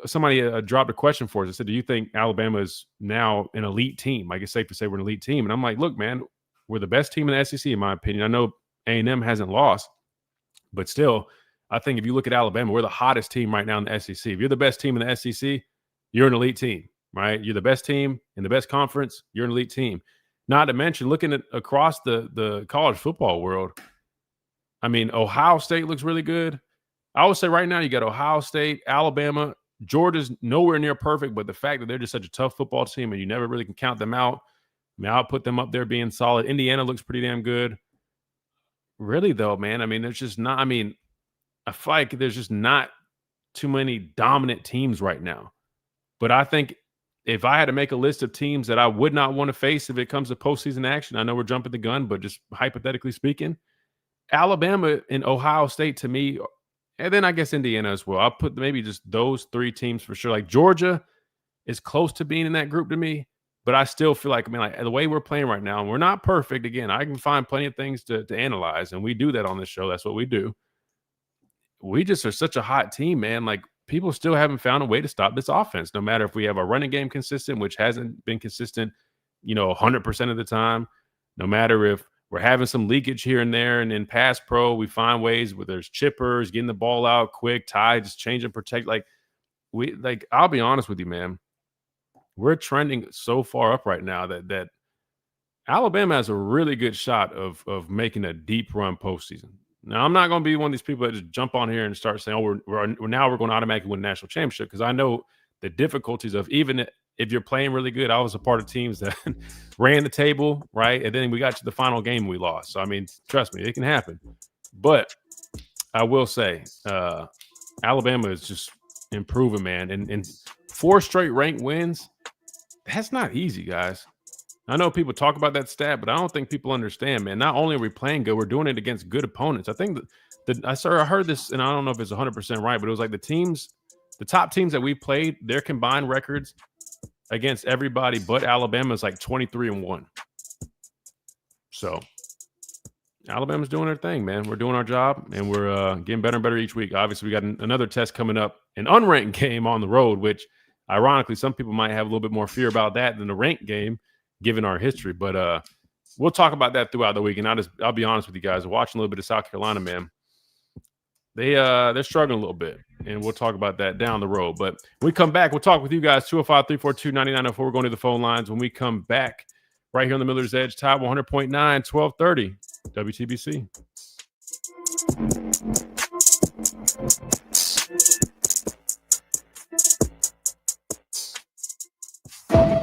Somebody dropped a question for us. They said, do you think Alabama is now an elite team? Like, it's safe to say we're an elite team. And I'm like, look, man, we're the best team in the SEC, in my opinion. I know A&M hasn't lost, but still, I think if you look at Alabama, we're the hottest team right now in the SEC. If you're the best team in the SEC, you're an elite team, right? You're the best team in the best conference, you're an elite team. Not to mention, looking at across the college football world, I mean, Ohio State looks really good. I would say right now you got Ohio State, Alabama, Georgia's nowhere near perfect, but the fact that they're just such a tough football team and you never really can count them out, I mean, I'll put them up there being solid. Indiana looks pretty damn good. Really, though, man, I mean, there's just not – I mean, I feel like there's just not too many dominant teams right now. But I think if I had to make a list of teams that I would not want to face if it comes to postseason action, I know we're jumping the gun, but just hypothetically speaking, Alabama and Ohio State to me, and then I guess Indiana as well. I'll put maybe just those three teams for sure. Like Georgia, is close to being in that group to me. But I still feel like, the way we're playing right now, and we're not perfect. Again, I can find plenty of things to analyze, and we do that on this show. That's what we do. We just are such a hot team, man. Like, people still haven't found a way to stop this offense, no matter if we have a running game consistent, which hasn't been consistent, 100% of the time, no matter if we're having some leakage here and there. And in pass pro, we find ways where there's chippers, getting the ball out quick, just change and protect. I'll be honest with you, man. We're trending so far up right now that Alabama has a really good shot of making a deep run postseason. Now, I'm not going to be one of these people that just jump on here and start saying, "Oh, we're going to automatically win a national championship," because I know the difficulties of, even if you're playing really good. I was a part of teams that ran the table, right, and then we got to the final game and we lost. So trust me, it can happen. But I will say, Alabama is just improving, man, and 4 straight ranked wins. That's not easy, guys. I know people talk about that stat, but I don't think people understand, man. Not only are we playing good, we're doing it against good opponents. I think I heard this, and I don't know if it's 100% right, but it was like the top teams that we played, their combined records against everybody but Alabama is like 23-1. So Alabama's doing their thing, man. We're doing our job, and we're getting better and better each week. Obviously, we got another test coming up, an unranked game on the road, which ironically, some people might have a little bit more fear about that than the ranked game, given our history. But we'll talk about that throughout the week. And I'll be honest with you guys, watching a little bit of South Carolina, man, they're struggling a little bit, and we'll talk about that down the road. But when we come back, we'll talk with you guys, 205-342-9904. We're going to the phone lines when we come back right here on the Miller's Edge, Tide 100.9, 1230 WTBC.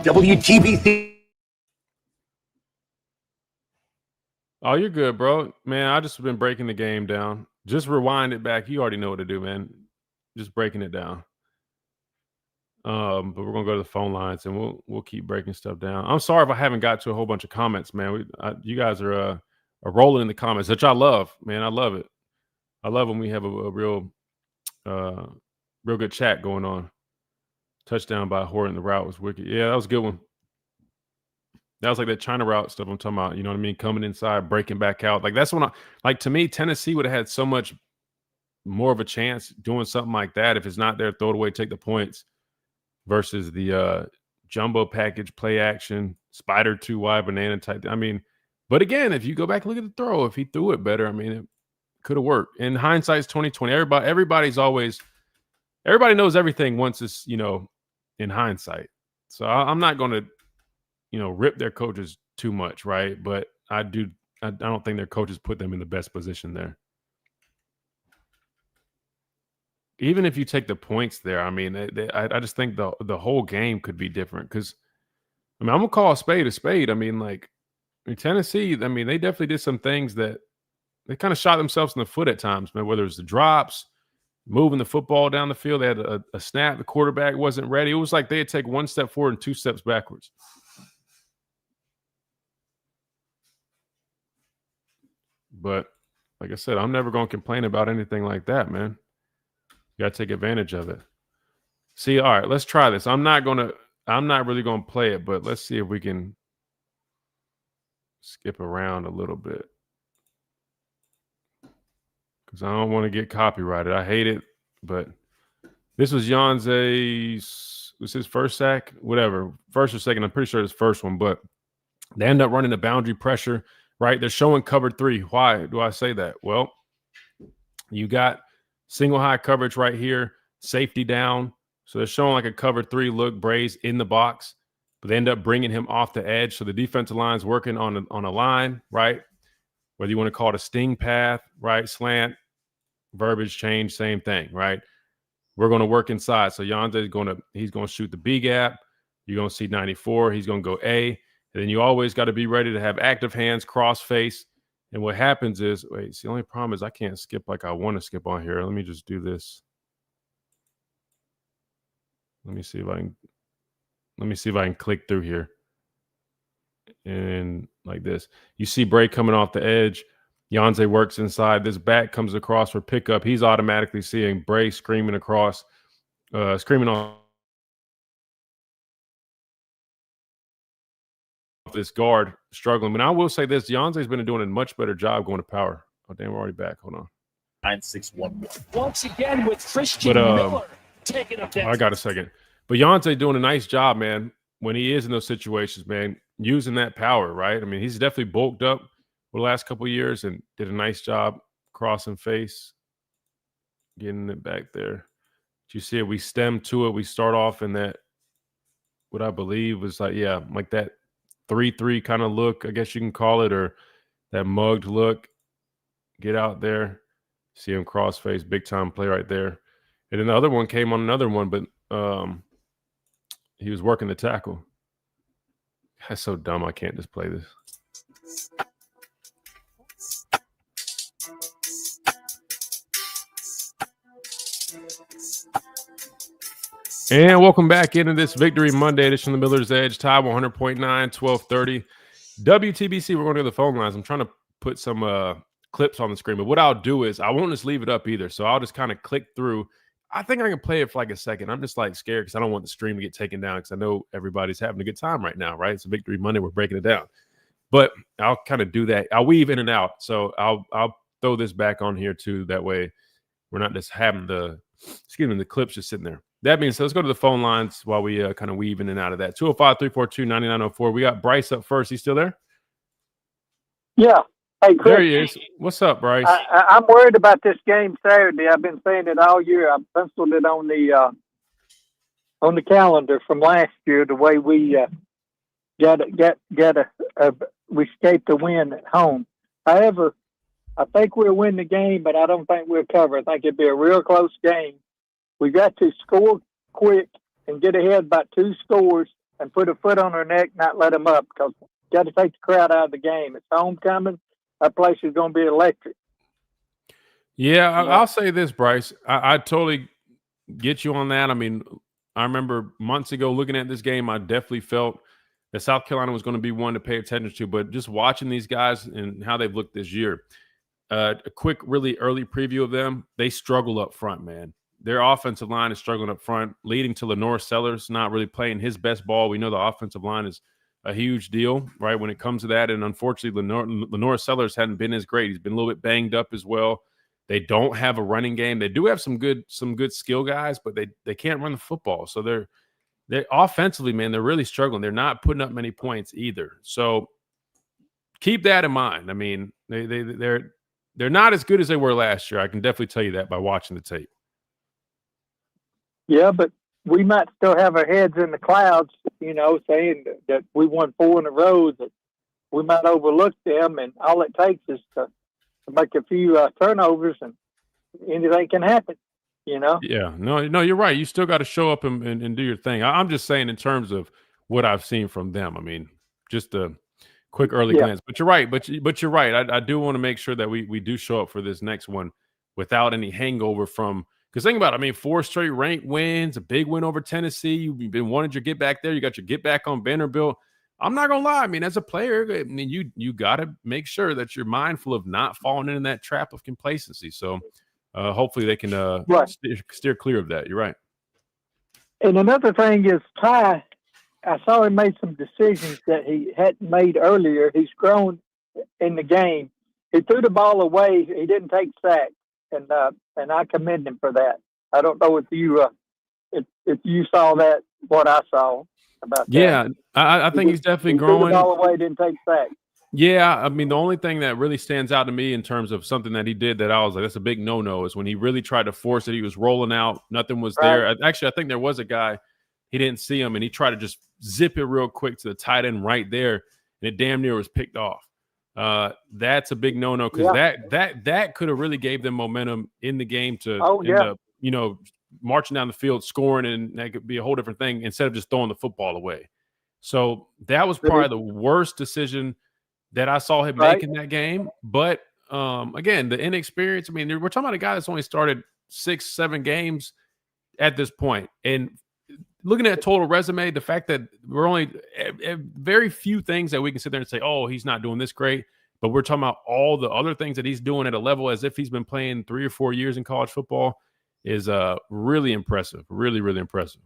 WTBC. Oh, you're good, bro. Man, I just been breaking the game down. Just rewind it back. You already know what to do, man. Just breaking it down. But we're gonna go to the phone lines, and we'll keep breaking stuff down. I'm sorry if I haven't got to a whole bunch of comments, man. You guys are rolling in the comments, which I love, man. I love it. I love when we have a real good chat going on. Touchdown by Horton. The route was wicked. Yeah, that was a good one. That was like that China route stuff I'm talking about. You know what I mean? Coming inside, breaking back out. Like, that's when to me, Tennessee would have had so much more of a chance doing something like that. If it's not there, throw it away, take the points, versus the jumbo package, play action, spider 2 wide banana type. But again, if you go back and look at the throw, if he threw it better, it could have worked. In hindsight's 2020. Everybody knows everything once it's, in hindsight. So I'm not going to, rip their coaches too much, right? But I don't think their coaches put them in the best position there. Even if you take the points there, I just think the whole game could be different. Because, I'm going to call a spade a spade. Tennessee, they definitely did some things that they kind of shot themselves in the foot at times, man, whether it was the drops, moving the football down the field. They had a snap. The quarterback wasn't ready. It was like they had taken 1 step forward and 2 steps backwards. But like I said, I'm never going to complain about anything like that, man. You got to take advantage of it. See, all right, let's try this. I'm not really going to play it, but let's see if we can skip around a little bit. Because I don't want to get copyrighted. I hate it, but this was Yonze's, was his first sack? Whatever. First or second, I'm pretty sure it's first one, but they end up running the boundary pressure, right? They're showing cover 3. Why do I say that? Well, you got single high coverage right here, safety down. So they're showing like a cover 3 look, Braze in the box, but they end up bringing him off the edge. So the defensive line's working on a line, right? Whether you want to call it a sting path, right? Slant, verbiage change, same thing, right? We're going to work inside. So Yonze's he's going to shoot the B gap. You're going to see 94. He's going to go A. And then you always got to be ready to have active hands, cross face. And what happens is, the only problem is I can't skip like I want to skip on here. Let me just do this. Let me see if I can click through here. And like this. You see Bray coming off the edge. Yonze works inside. This back comes across for pickup. He's automatically seeing Bray screaming across, screaming on this guard struggling. But I will say this, Deontay's been doing a much better job going to power. Oh, damn, we're already back. Hold on. 9-6-1. Once again with Christian Miller taking up that. I got a second. But Deontay doing a nice job, man, when he is in those situations, man, using that power, right? I mean, he's definitely bulked up for the last couple of years and did a nice job crossing face, getting it back there. You see it, we stem to it. We start off in that, what I believe was like that 3-3 kind of look, I guess you can call it, or that mugged look. Get out there. See him cross face, big time play right there. And then the other one came on another one, but he was working the tackle. That's so dumb. I can't just play this. And welcome back into this Victory Monday edition of the Miller's Edge. Tide 100.9, 1230. WTBC, we're going to go to the phone lines. I'm trying to put some clips on the screen, but what I'll do is I won't just leave it up either. So I'll just kind of click through. I think I can play it for like a second. I'm just like scared because I don't want the stream to get taken down because I know everybody's having a good time right now, right? It's a Victory Monday. We're breaking it down. But I'll kind of do that. I'll weave in and out. So I'll throw this back on here too. That way we're not just having the clips just sitting there. That being said, let's go to the phone lines while we kind of weave in and out of that. 205-342-9904. We got Bryce up first. He's still there? Yeah. Hey, Chris. There he is. What's up, Bryce? I'm worried about this game Saturday. I've been saying it all year. I've penciled it on the calendar from last year. The way we we escaped the win at home. However, I think we'll win the game, but I don't think we'll cover. I think it'll be a real close game. We got to score quick and get ahead by 2 scores and put a foot on our neck, not let them up, because we got to take the crowd out of the game. It's homecoming. That place is going to be electric. Yeah, I'll say this, Bryce. I totally get you on that. I mean, I remember months ago looking at this game, I definitely felt that South Carolina was going to be one to pay attention to. But just watching these guys and how they've looked this year, a quick, really early preview of them, they struggle up front, man. Their offensive line is struggling up front, leading to Lenore Sellers not really playing his best ball. We know the offensive line is a huge deal, right, when it comes to that. And unfortunately, Lenore Sellers hadn't been as great. He's been a little bit banged up as well. They don't have a running game. They do have some good skill guys, but they can't run the football. So they're offensively, man, they're really struggling. They're not putting up many points either. So keep that in mind. I mean, they're not as good as they were last year. I can definitely tell you that by watching the tape. Yeah, but we might still have our heads in the clouds, saying that we won 4 in a row, that we might overlook them, and all it takes is to make a few turnovers, and anything can happen, Yeah, no, you're right. You still got to show up and do your thing. I'm just saying in terms of what I've seen from them. I mean, just a quick early glance. But you're right. But you're right. I do want to make sure that we do show up for this next one without any hangover from. Because think about it, I mean, 4 straight ranked wins, a big win over Tennessee. You've been wanting your get back there. You got your get back on Vanderbilt. I'm not gonna lie. I mean, as a player, I mean, you got to make sure that you're mindful of not falling into that trap of complacency. So hopefully they can steer clear of that. You're right. And another thing is Ty. I saw him made some decisions that he hadn't made earlier. He's grown in the game. He threw the ball away. He didn't take sacks. And I commend him for that. I don't know if you saw that, what I saw about that. Yeah, I think he's definitely growing. Threw the ball away, didn't take sacks. Yeah, I mean, the only thing that really stands out to me in terms of something that he did that I was like, that's a big no-no, is when he really tried to force it. He was rolling out. Nothing was there. Actually, I think there was a guy, he didn't see him, and he tried to just zip it real quick to the tight end right there, and it damn near was picked off. That's a big no-no because that could have really gave them momentum in the game to end up, marching down the field, scoring, and that could be a whole different thing instead of just throwing the football away. So that was probably the worst decision that I saw him make in that game. But again, the inexperience. I mean, we're talking about a guy that's only started 6-7 games at this point, and looking at total resume, the fact that we're only very few things that we can sit there and say, oh, he's not doing this great. But we're talking about all the other things that he's doing at a level as if he's been playing 3 or 4 years in college football is really impressive. Really, really impressive.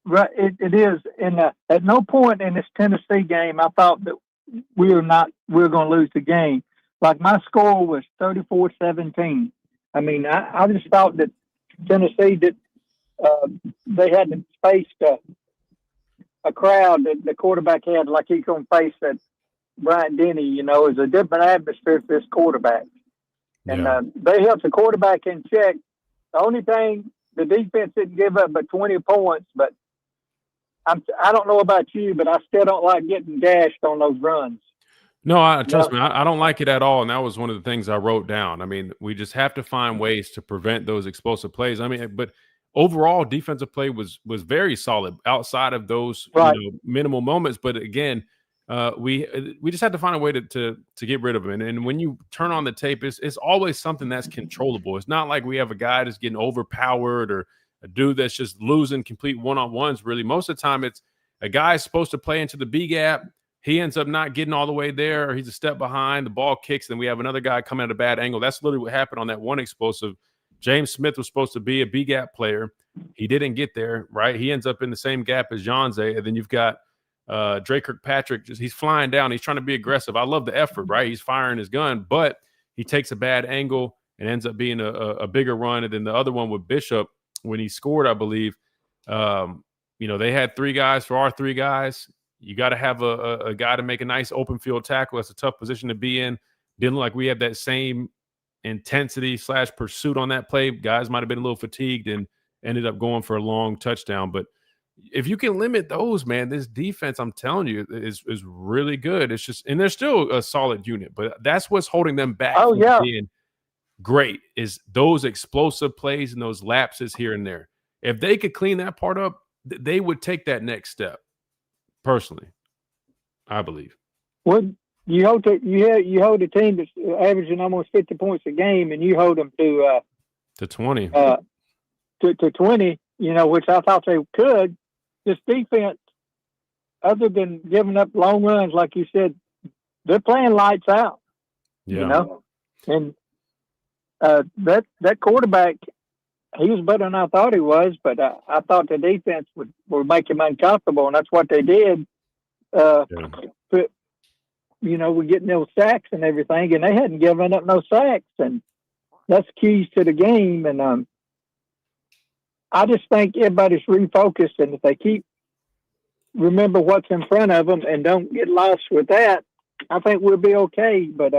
Right, it is. And at no point in this Tennessee game, I thought that we were going to lose the game. Like my score was 34-17. I mean, I just thought that Tennessee they hadn't faced a crowd that the quarterback had like he's going to face that Bryant Denny. You know, is a different atmosphere for this quarterback, and they held the quarterback in check. The only thing the defense didn't give up but 20 points, but I don't know about you, but I still don't like getting gashed on those runs. No, trust me, I don't like it at all, and that was one of the things I wrote down. I mean, we just have to find ways to prevent those explosive plays. I mean, but overall, defensive play was very solid outside of those minimal moments. But again, we just had to find a way to get rid of them. And when you turn on the tape, it's always something that's controllable. It's not like we have a guy that's getting overpowered or a dude that's just losing complete one-on-ones. Really, most of the time, it's a guy's supposed to play into the B gap. He ends up not getting all the way there, or he's a step behind. The ball kicks, and we have another guy coming at a bad angle. That's literally what happened on that one explosive. James Smith was supposed to be a B gap player. He didn't get there, right? He ends up in the same gap as Jonze, and then you've got Dre Kirkpatrick. He's flying down. He's trying to be aggressive. I love the effort, right? He's firing his gun, but he takes a bad angle and ends up being a bigger run. And then the other one with Bishop, when he scored, I believe, they had three guys for our three guys. You got to have a guy to make a nice open field tackle. That's a tough position to be in. Didn't look like we had that same intensity / pursuit on that play. Guys might have been a little fatigued and ended up going for a long touchdown. But if you can limit those, man, this defense, I'm telling you, is really good. It's just, and they're still a solid unit, but that's what's holding them back from being great, is those explosive plays and those lapses here and there. If they could clean that part up, they would take that next step. Personally, I believe. Well, you hold a team that's averaging almost 50 points a game, and you hold them to 20. To 20, which I thought they could. This defense, other than giving up long runs, like you said, they're playing lights out. Yeah. And that quarterback, he was better than I thought he was, but I thought the defense would make him uncomfortable, and that's what they did. But, we're getting those sacks and everything, and they hadn't given up no sacks, and that's keys to the game. And I just think everybody's refocused, and if they remember what's in front of them and don't get lost with that, I think we'll be okay. But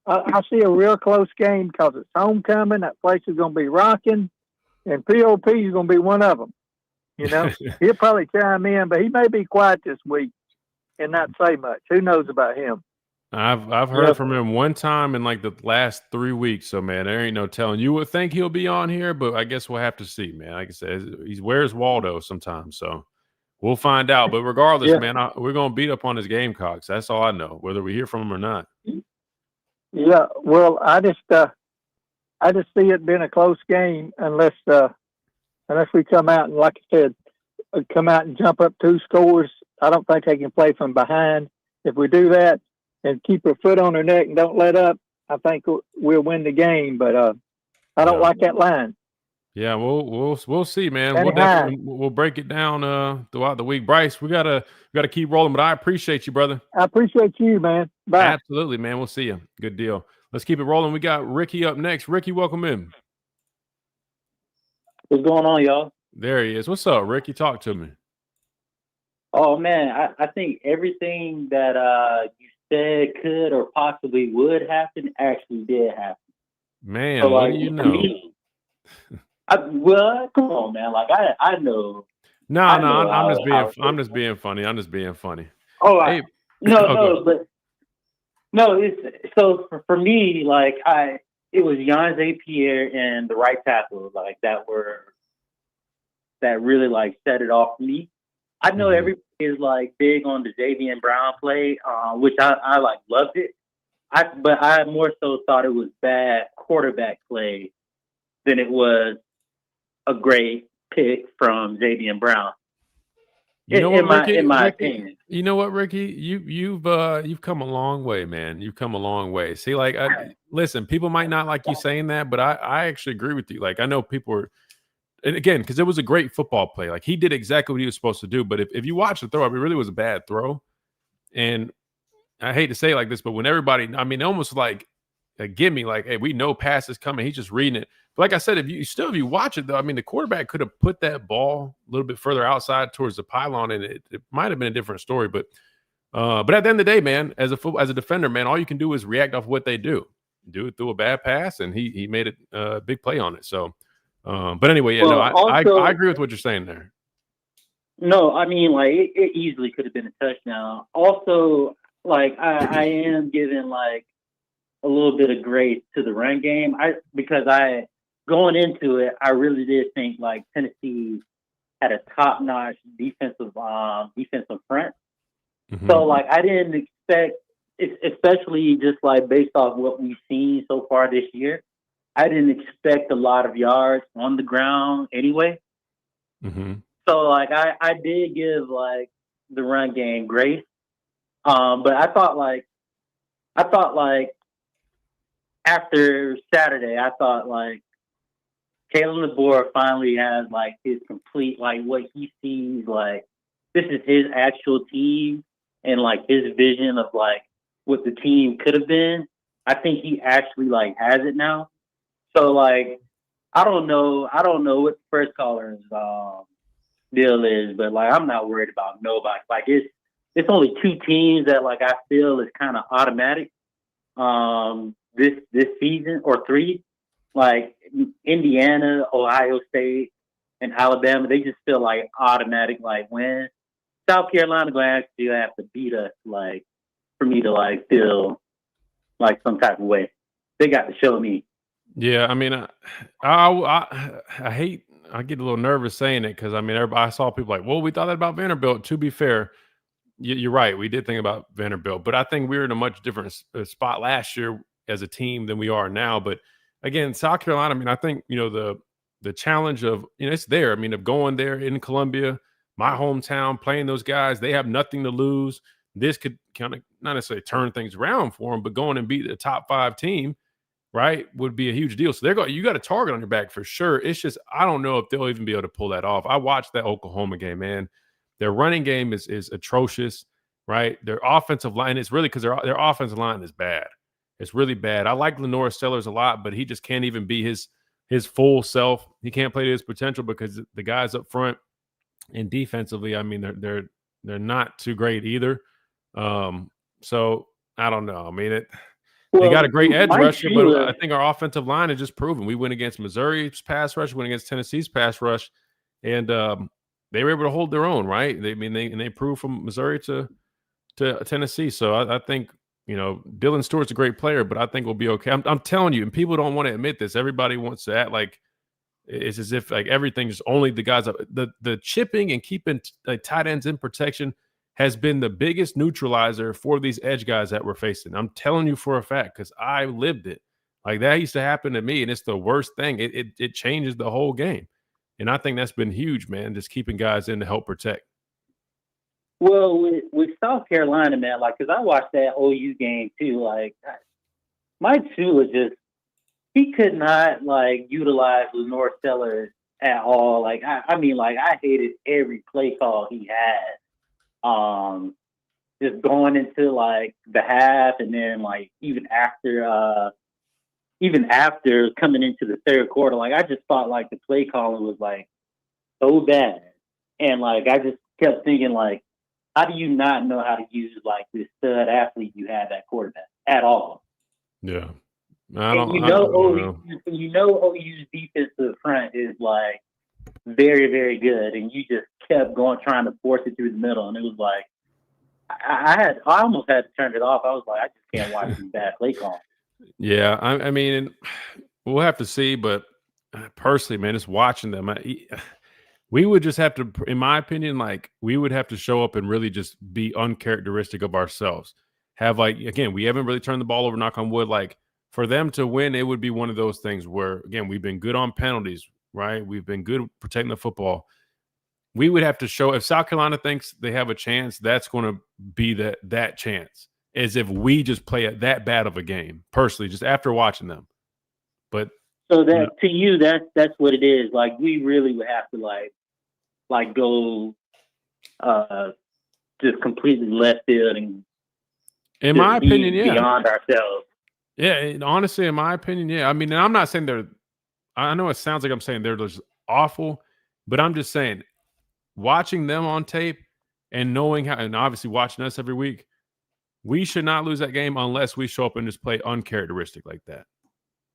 I see a real close game because it's homecoming. That place is going to be rocking. And POP is going to be one of them. He'll probably chime in, but he may be quiet this week and not say much. Who knows about him? I've heard from him one time in like the last 3 weeks. So, man, there ain't no telling. You would think he'll be on here, but I guess we'll have to see, man. Like I said, where's Waldo sometimes. So we'll find out. But regardless, man, we're going to beat up on his Gamecocks. That's all I know, whether we hear from him or not. Yeah, well, I just see it being a close game unless we come out and, like I said, come out and jump up 2 scores. I don't think they can play from behind. If we do that and keep our foot on their neck and don't let up, I think we'll win the game. But I don't like that line. Yeah, we'll see, man. We'll break it down throughout the week. Bryce, we gotta keep rolling, but I appreciate you, brother. I appreciate you, man. Bye. Absolutely, man. We'll see you. Good deal. Let's keep it rolling. We got Ricky up next. Ricky, welcome in. What's going on, y'all? There he is. What's up, Ricky? Talk to me. Oh, man, I think everything that you said could or possibly would happen actually did happen. Man, so, what do you know? Well, come on, man. Like, I know. I'm just being funny. Oh, hey, it's so for me, like it was Jonze Pierre and the right tackle, like that really like set it off for me. I know everybody is like big on the Javian Brown play, which I like loved it. But I more so thought it was bad quarterback play than it was a great pick from Javian Brown. You know what, Ricky? In my opinion. You know what, Ricky? You've come a long way, man. You've come a long way. See, listen, people might not like you saying that, but I actually agree with you. Like, I know people are and again, because it was a great football play. Like he did exactly what he was supposed to do. But if you watch the throw, it really was a bad throw. And I hate to say it like this, but when everybody, I mean, almost like a gimme, like, hey, we know pass is coming. He's just reading it. But like I said, if you watch it though, I mean, the quarterback could have put that ball a little bit further outside towards the pylon, and it might have been a different story. But at the end of the day, man, as a defender, man, all you can do is react off what they do. Do it through a bad pass, and he made a big play on it. So, but anyway, yeah, Well, I agree with what you're saying there. No, I mean, like, it easily could have been a touchdown. Also, like, I am giving, like, a little bit of grace to the run game. Because going into it, I really did think, like, Tennessee had a top-notch defensive front. Mm-hmm. So, like, I didn't expect, especially just, like, based off what we've seen so far this year, I didn't expect a lot of yards on the ground anyway. Mm-hmm. So, like, I did give, like, the run game grace. But I thought, like, after Saturday, I thought, like, Kalen DeBoer finally has, like, his complete, like, what he sees, like, this is his actual team and, like, his vision of, like, what the team could have been. I think he actually, like, has it now. So, like, I don't know what the first caller's deal is, but, like, I'm not worried about nobody. Like, it's only two teams that, like, I feel is kind of automatic this season, or three. Like, Indiana, Ohio State, and Alabama, they just feel like automatic, like, wins. South Carolina going to actually have to beat us, like, for me to, like, feel like some type of way. They got to show me. Yeah, I mean, I hate. I get a little nervous saying it because I mean, I saw people like, "Well, we thought that about Vanderbilt." To be fair, you're right. We did think about Vanderbilt, but I think we were in a much different spot last year as a team than we are now. But again, South Carolina. I mean, I think the challenge of it's there. I mean, of going there in Columbia, my hometown, playing those guys, they have nothing to lose. This could kind of not necessarily turn things around for them, but going and beat the top 5 team, right, would be a huge deal. So you got a target on your back for sure. It's just I don't know if they'll even be able to pull that off. I watched that Oklahoma game, man. Their running game is atrocious, right? Their offensive line is really because their offensive line is bad. It's really bad. I like Lenore Sellers a lot, but he just can't even be his full self. He can't play to his potential because the guys up front and defensively, I mean, they're not too great either. So I don't know. I mean, they got a great edge rusher, but I think our offensive line has just proven. We went against Missouri's pass rush, went against Tennessee's pass rush, and they were able to hold their own, right? They proved from Missouri to Tennessee. So I think Dylan Stewart's a great player, but I think we'll be okay. I'm telling you, and people don't want to admit this. Everybody wants to act like it's as if like everything's only the guys up. The chipping and keeping tight ends in protection has been the biggest neutralizer for these edge guys that we're facing. I'm telling you for a fact because I lived it. Like that used to happen to me, and it's the worst thing. It changes the whole game, and I think that's been huge, man. Just keeping guys in to help protect. Well, with South Carolina, man, like, because I watched that OU game too. Like, Mike Shula he could not like utilize Lenore Sellers at all. Like, I mean, like, I hated every play call he had. Just going into like the half, and then like even after coming into the third quarter, like I just thought like the play calling was like so bad, and like I just kept thinking like, how do you not know how to use like this stud athlete you have at quarterback at all? Yeah, OU's defensive front is like very, very good, and you just kept trying to force it through the middle, and it was like I almost had to turn it off. I was like, I just can't watch these bad play calls. Yeah, I mean, we'll have to see, but personally, man, just watching them, we would just have to, in my opinion, like we would have to show up and really just be uncharacteristic of ourselves. Have like, again, we haven't really turned the ball over, knock on wood. Like for them to win, it would be one of those things where, again, we've been good on penalties, right? We've been good protecting the football. We would have to show, if South Carolina thinks they have a chance, that's going to be that chance, as if we just play that bad of a game, personally, just after watching them. But So that to you, that's what it is. Like we really would have to like go just completely left field and in my opinion, yeah, beyond ourselves. Yeah, honestly, in my opinion, yeah. I mean, I'm not saying they're. I know it sounds like I'm saying they're just awful, but I'm just saying, watching them on tape and knowing how, and obviously watching us every week, we should not lose that game unless we show up and just play uncharacteristic like that,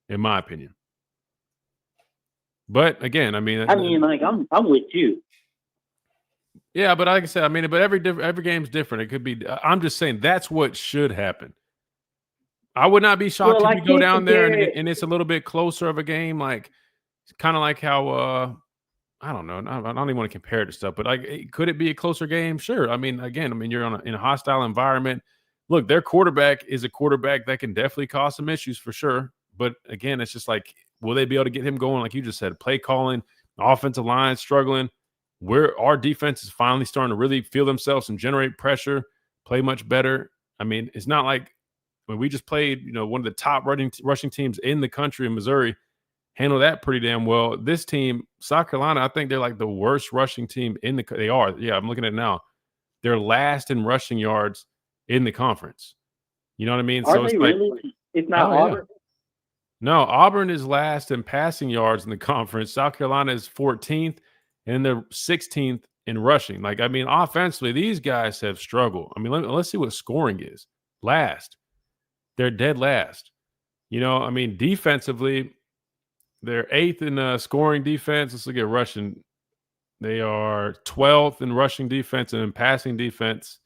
in my opinion. But again, I mean, like I'm with you. Yeah, but like I said, I mean, but every game's different. It could be. I'm just saying that's what should happen. I would not be shocked if we go down there and it's a little bit closer of a game, like kind of like how I don't know. I don't even want to compare it to stuff, but like, could it be a closer game? Sure. I mean, again, you're in a hostile environment. Look, their quarterback is a quarterback that can definitely cause some issues for sure. But again, it's just like, will they be able to get him going? Like you just said, play calling, offensive line struggling. Our defense is finally starting to really feel themselves and generate pressure, play much better. I mean, it's not like when we just played, one of the top rushing teams in the country in Missouri, handle that pretty damn well. This team, South Carolina, I think they're like the worst rushing team in the. They are, yeah. I'm looking at it now. They're last in rushing yards in the conference. You know what I mean? Are they really? It's not Auburn. Yeah. No, Auburn is last in passing yards in the conference. South Carolina is 14th, and they're 16th in rushing. Like, I mean, offensively, these guys have struggled. I mean, let's see what scoring is. Last. They're dead last. I mean, defensively, they're 8th in scoring defense. Let's look at rushing. They are 12th in rushing defense, and in passing defense,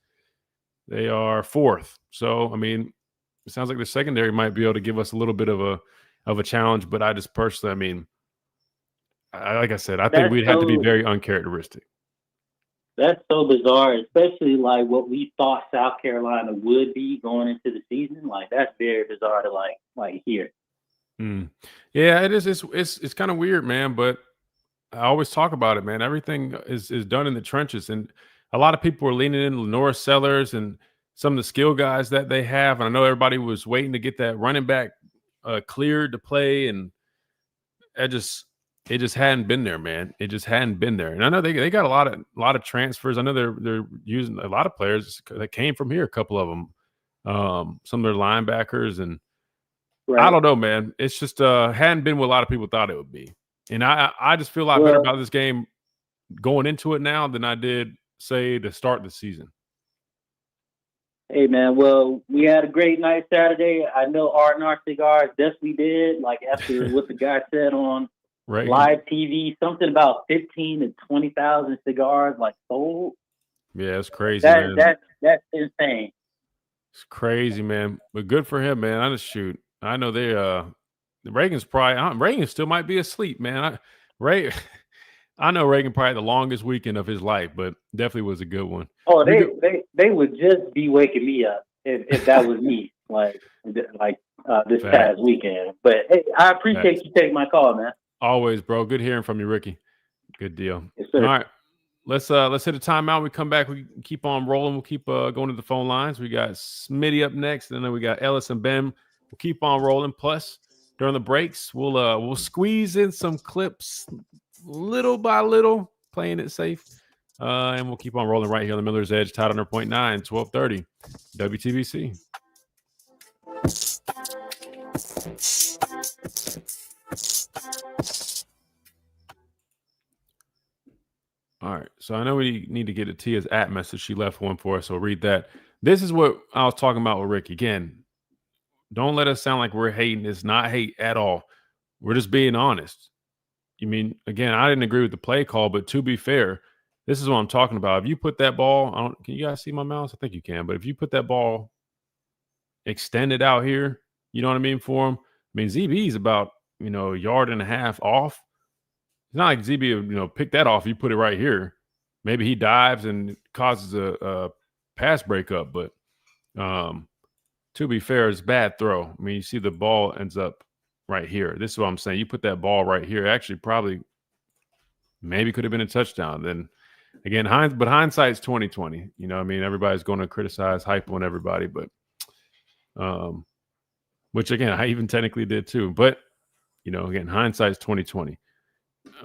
they are 4th. So, I mean, it sounds like the secondary might be able to give us a little bit of a challenge. But I just personally, I mean, like I said, I think we'd have to be very uncharacteristic. That's so bizarre, especially like what we thought South Carolina would be going into the season. Like that's very bizarre to like hear. Yeah, it is. It's kind of weird, man. But I always talk about it, man. Everything is done in the trenches, and a lot of people are leaning in Lenore Sellers and some of the skill guys that they have. And I know everybody was waiting to get that running back cleared to play, and it just hadn't been there, man. It just hadn't been there. And I know they got a lot of transfers. I know they're using a lot of players that came from here. A couple of them, some of their linebackers, and right. I don't know, man. It's just hadn't been what a lot of people thought it would be. And I just feel a lot better about this game going into it now than I did, say, to start the season. Hey, man, well, we had a great night Saturday. I know Art and our Cigars definitely did, like after what the guy said on live TV, something about 15 to 20,000 cigars like sold. Yeah, it's crazy, man. That's insane. It's crazy, man. But good for him, man. I know they Reagan still might be asleep, man. I know Reagan probably had the longest weekend of his life, but definitely was a good one. Oh, they would just be waking me up if that was me, like this past weekend. But hey, I appreciate you taking my call, man. Always, bro. Good hearing from you, Ricky. Good deal. Yes, sir. All right. Let's hit a timeout. We come back. We keep on rolling. We'll keep going to the phone lines. We got Smitty up next, and then we got Ellis and Ben. We'll keep on rolling. Plus, during the breaks, we'll squeeze in some clips little by little, playing it safe. And we'll keep on rolling right here on the Miller's Edge, Tide 100.9, 1230, WTBC. All right, so I know we need to get to Tia's @ message. She left one for us, so read that. This is what I was talking about with Rick. Again, don't let us sound like we're hating. It's not hate at all. We're just being honest. Again, I didn't agree with the play call, but to be fair, this is what I'm talking about. If you put that ball, can you guys see my mouse? I think you can, but if you put that ball extended out here, you know what I mean, for him? ZB is about, a yard and a half off. It's not like ZB, pick that off. You put it right here. Maybe he dives and causes a pass breakup, but to be fair, it's a bad throw. You see the ball ends up right here. This is what I'm saying. You put that ball right here. Actually, probably maybe could have been a touchdown. Then again, but hindsight's 2020. Everybody's going to criticize, hype on everybody, but which again, I even technically did too. But Again, hindsight's 2020.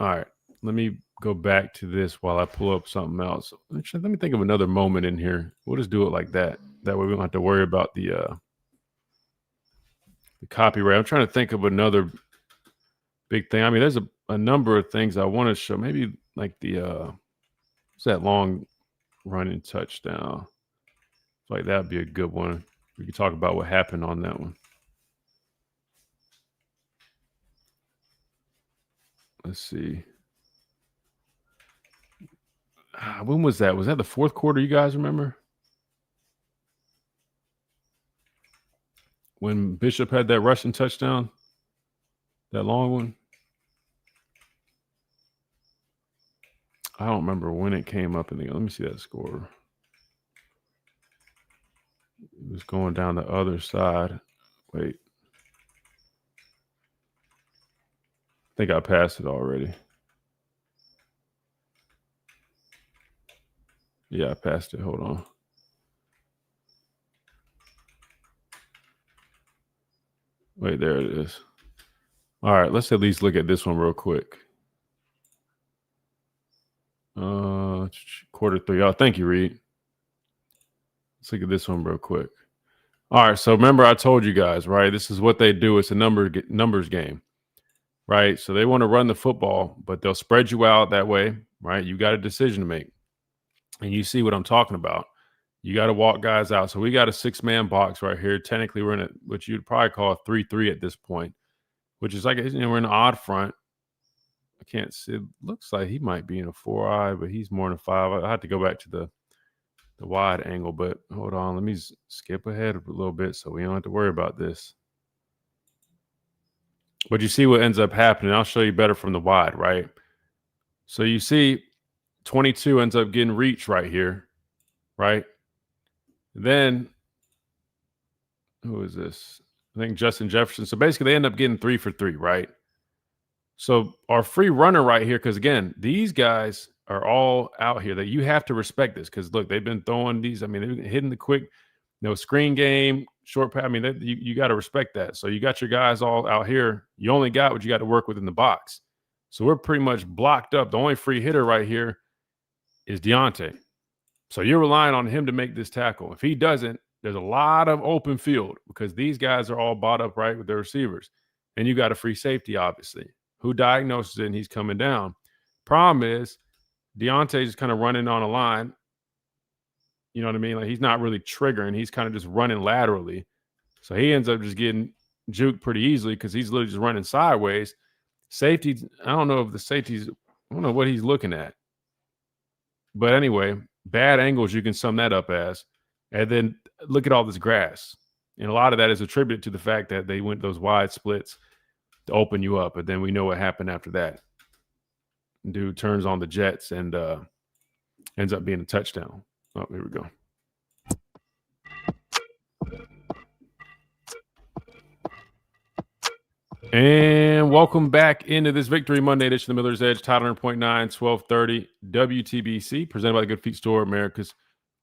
All right, let me go back to this while I pull up something else. Let me think of another moment in here. We'll just do it like that. That way we don't have to worry about the copyright. I'm trying to think of another big thing. I mean, there's a number of things I want to show. Maybe like what's that long running touchdown? Like that'd be a good one. We could talk about what happened on that one. Let's see. When was that? Was that the fourth quarter? You guys remember? When Bishop had that rushing touchdown? That long one? I don't remember when it came up. Let me see that score. It was going down the other side. Wait. I think I passed it already. Yeah, I passed it. Hold on. Wait, there it is. All right, let's at least look at this one real quick. Quarter 3. Oh, thank you, Reed. Let's look at this one real quick. All right, so remember I told you guys, right? This is what they do. It's a numbers game, right? So they want to run the football, but they'll spread you out that way, right? You got a decision to make. And you see what I'm talking about. You got to walk guys out. So we got a 6-man box right here. Technically, we're in what you'd probably call a 3-3 at this point, which is like, we're in an odd front. I can't see. It looks like he might be in a 4-eye, but he's more in a 5. I have to go back to the wide angle, but hold on. Let me skip ahead a little bit so we don't have to worry about this. But you see what ends up happening. I'll show you better from the wide, right? So you see 22 ends up getting reached right here, right? Then, who is this? I think Justin Jefferson. So basically, they end up getting 3 for 3, right? So our free runner right here, because again, these guys are all out here that you have to respect this because look, they've been throwing these. I mean, they've been hitting the quick, screen game, short pass. I mean, you got to respect that. So you got your guys all out here. You only got what you got to work with in the box. So we're pretty much blocked up. The only free hitter right here is Deontay. So you're relying on him to make this tackle. If he doesn't, there's a lot of open field because these guys are all bought up right with their receivers. And you got a free safety, obviously, who diagnoses it and he's coming down. Problem is, Deontay's just kind of running on a line. You know what I mean? Like he's not really triggering. He's kind of just running laterally. So he ends up just getting juked pretty easily because he's literally just running sideways. Safety, I don't know if the safety's, I don't know what he's looking at. But anyway, bad angles, you can sum that up as. And then look at all this grass. And a lot of that is attributed to the fact that they went those wide splits to open you up. But then we know what happened after that. Dude turns on the jets and ends up being a touchdown. Oh, here we go. And welcome back into this Victory Monday edition of the Miller's Edge, Tide 100.9, 1230 WTBC, presented by the Good Feet Store, America's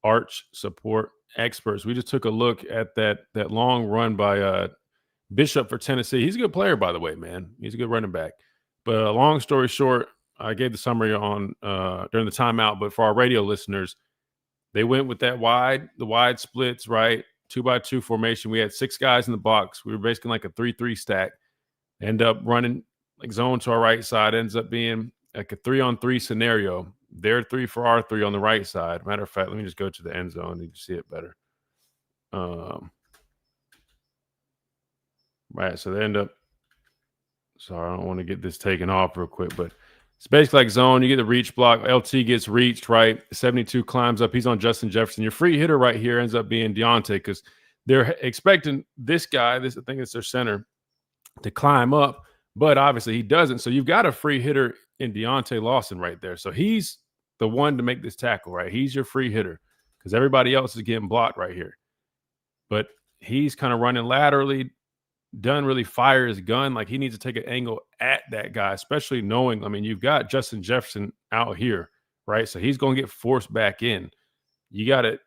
arch support experts. We just took a look at that long run by Bishop for Tennessee. He's a good player, by the way, man. He's a good running back. But long story short, I gave the summary on during the timeout, but for our radio listeners, they went with the wide splits, right? 2x2 formation. We had 6 guys in the box. We were basically like a 3-3 stack. End up running like zone to our right side. Ends up being like a 3-on-3 scenario. Their 3 for our 3 on the right side. Matter of fact, let me just go to the end zone. You can see it better. Right, so they end up. Sorry, I don't want to get this taken off real quick, but it's basically like zone. You get the reach block. LT gets reached, right? 72 climbs up. He's on Justin Jefferson. Your free hitter right here ends up being Deontay because they're expecting this guy, I think it's their center, to climb up, but obviously he doesn't. So you've got a free hitter in Deontay Lawson right there. So he's the one to make this tackle, right? He's your free hitter because everybody else is getting blocked right here. But he's kind of running laterally, doesn't really fire his gun. Like he needs to take an angle at that guy, especially knowing, I mean, you've got Justin Jefferson out here, right? So he's going to get forced back in. You got to,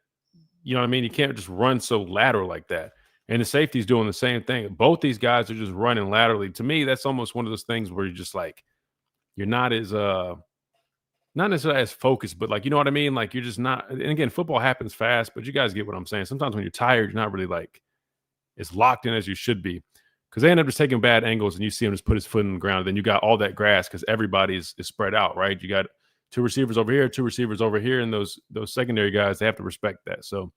you know what I mean? You can't just run so lateral like that. And the safety's doing the same thing. Both these guys are just running laterally. To me, that's almost one of those things where you're just like, you're not necessarily as focused, but like, you know what I mean? Like you're just not, and again, football happens fast, but you guys get what I'm saying. Sometimes when you're tired, you're not really like as locked in as you should be. Because they end up just taking bad angles and you see him just put his foot in the ground. And then you got all that grass because everybody is spread out, right? You got 2 receivers over here, 2 receivers over here, and those secondary guys, they have to respect that. So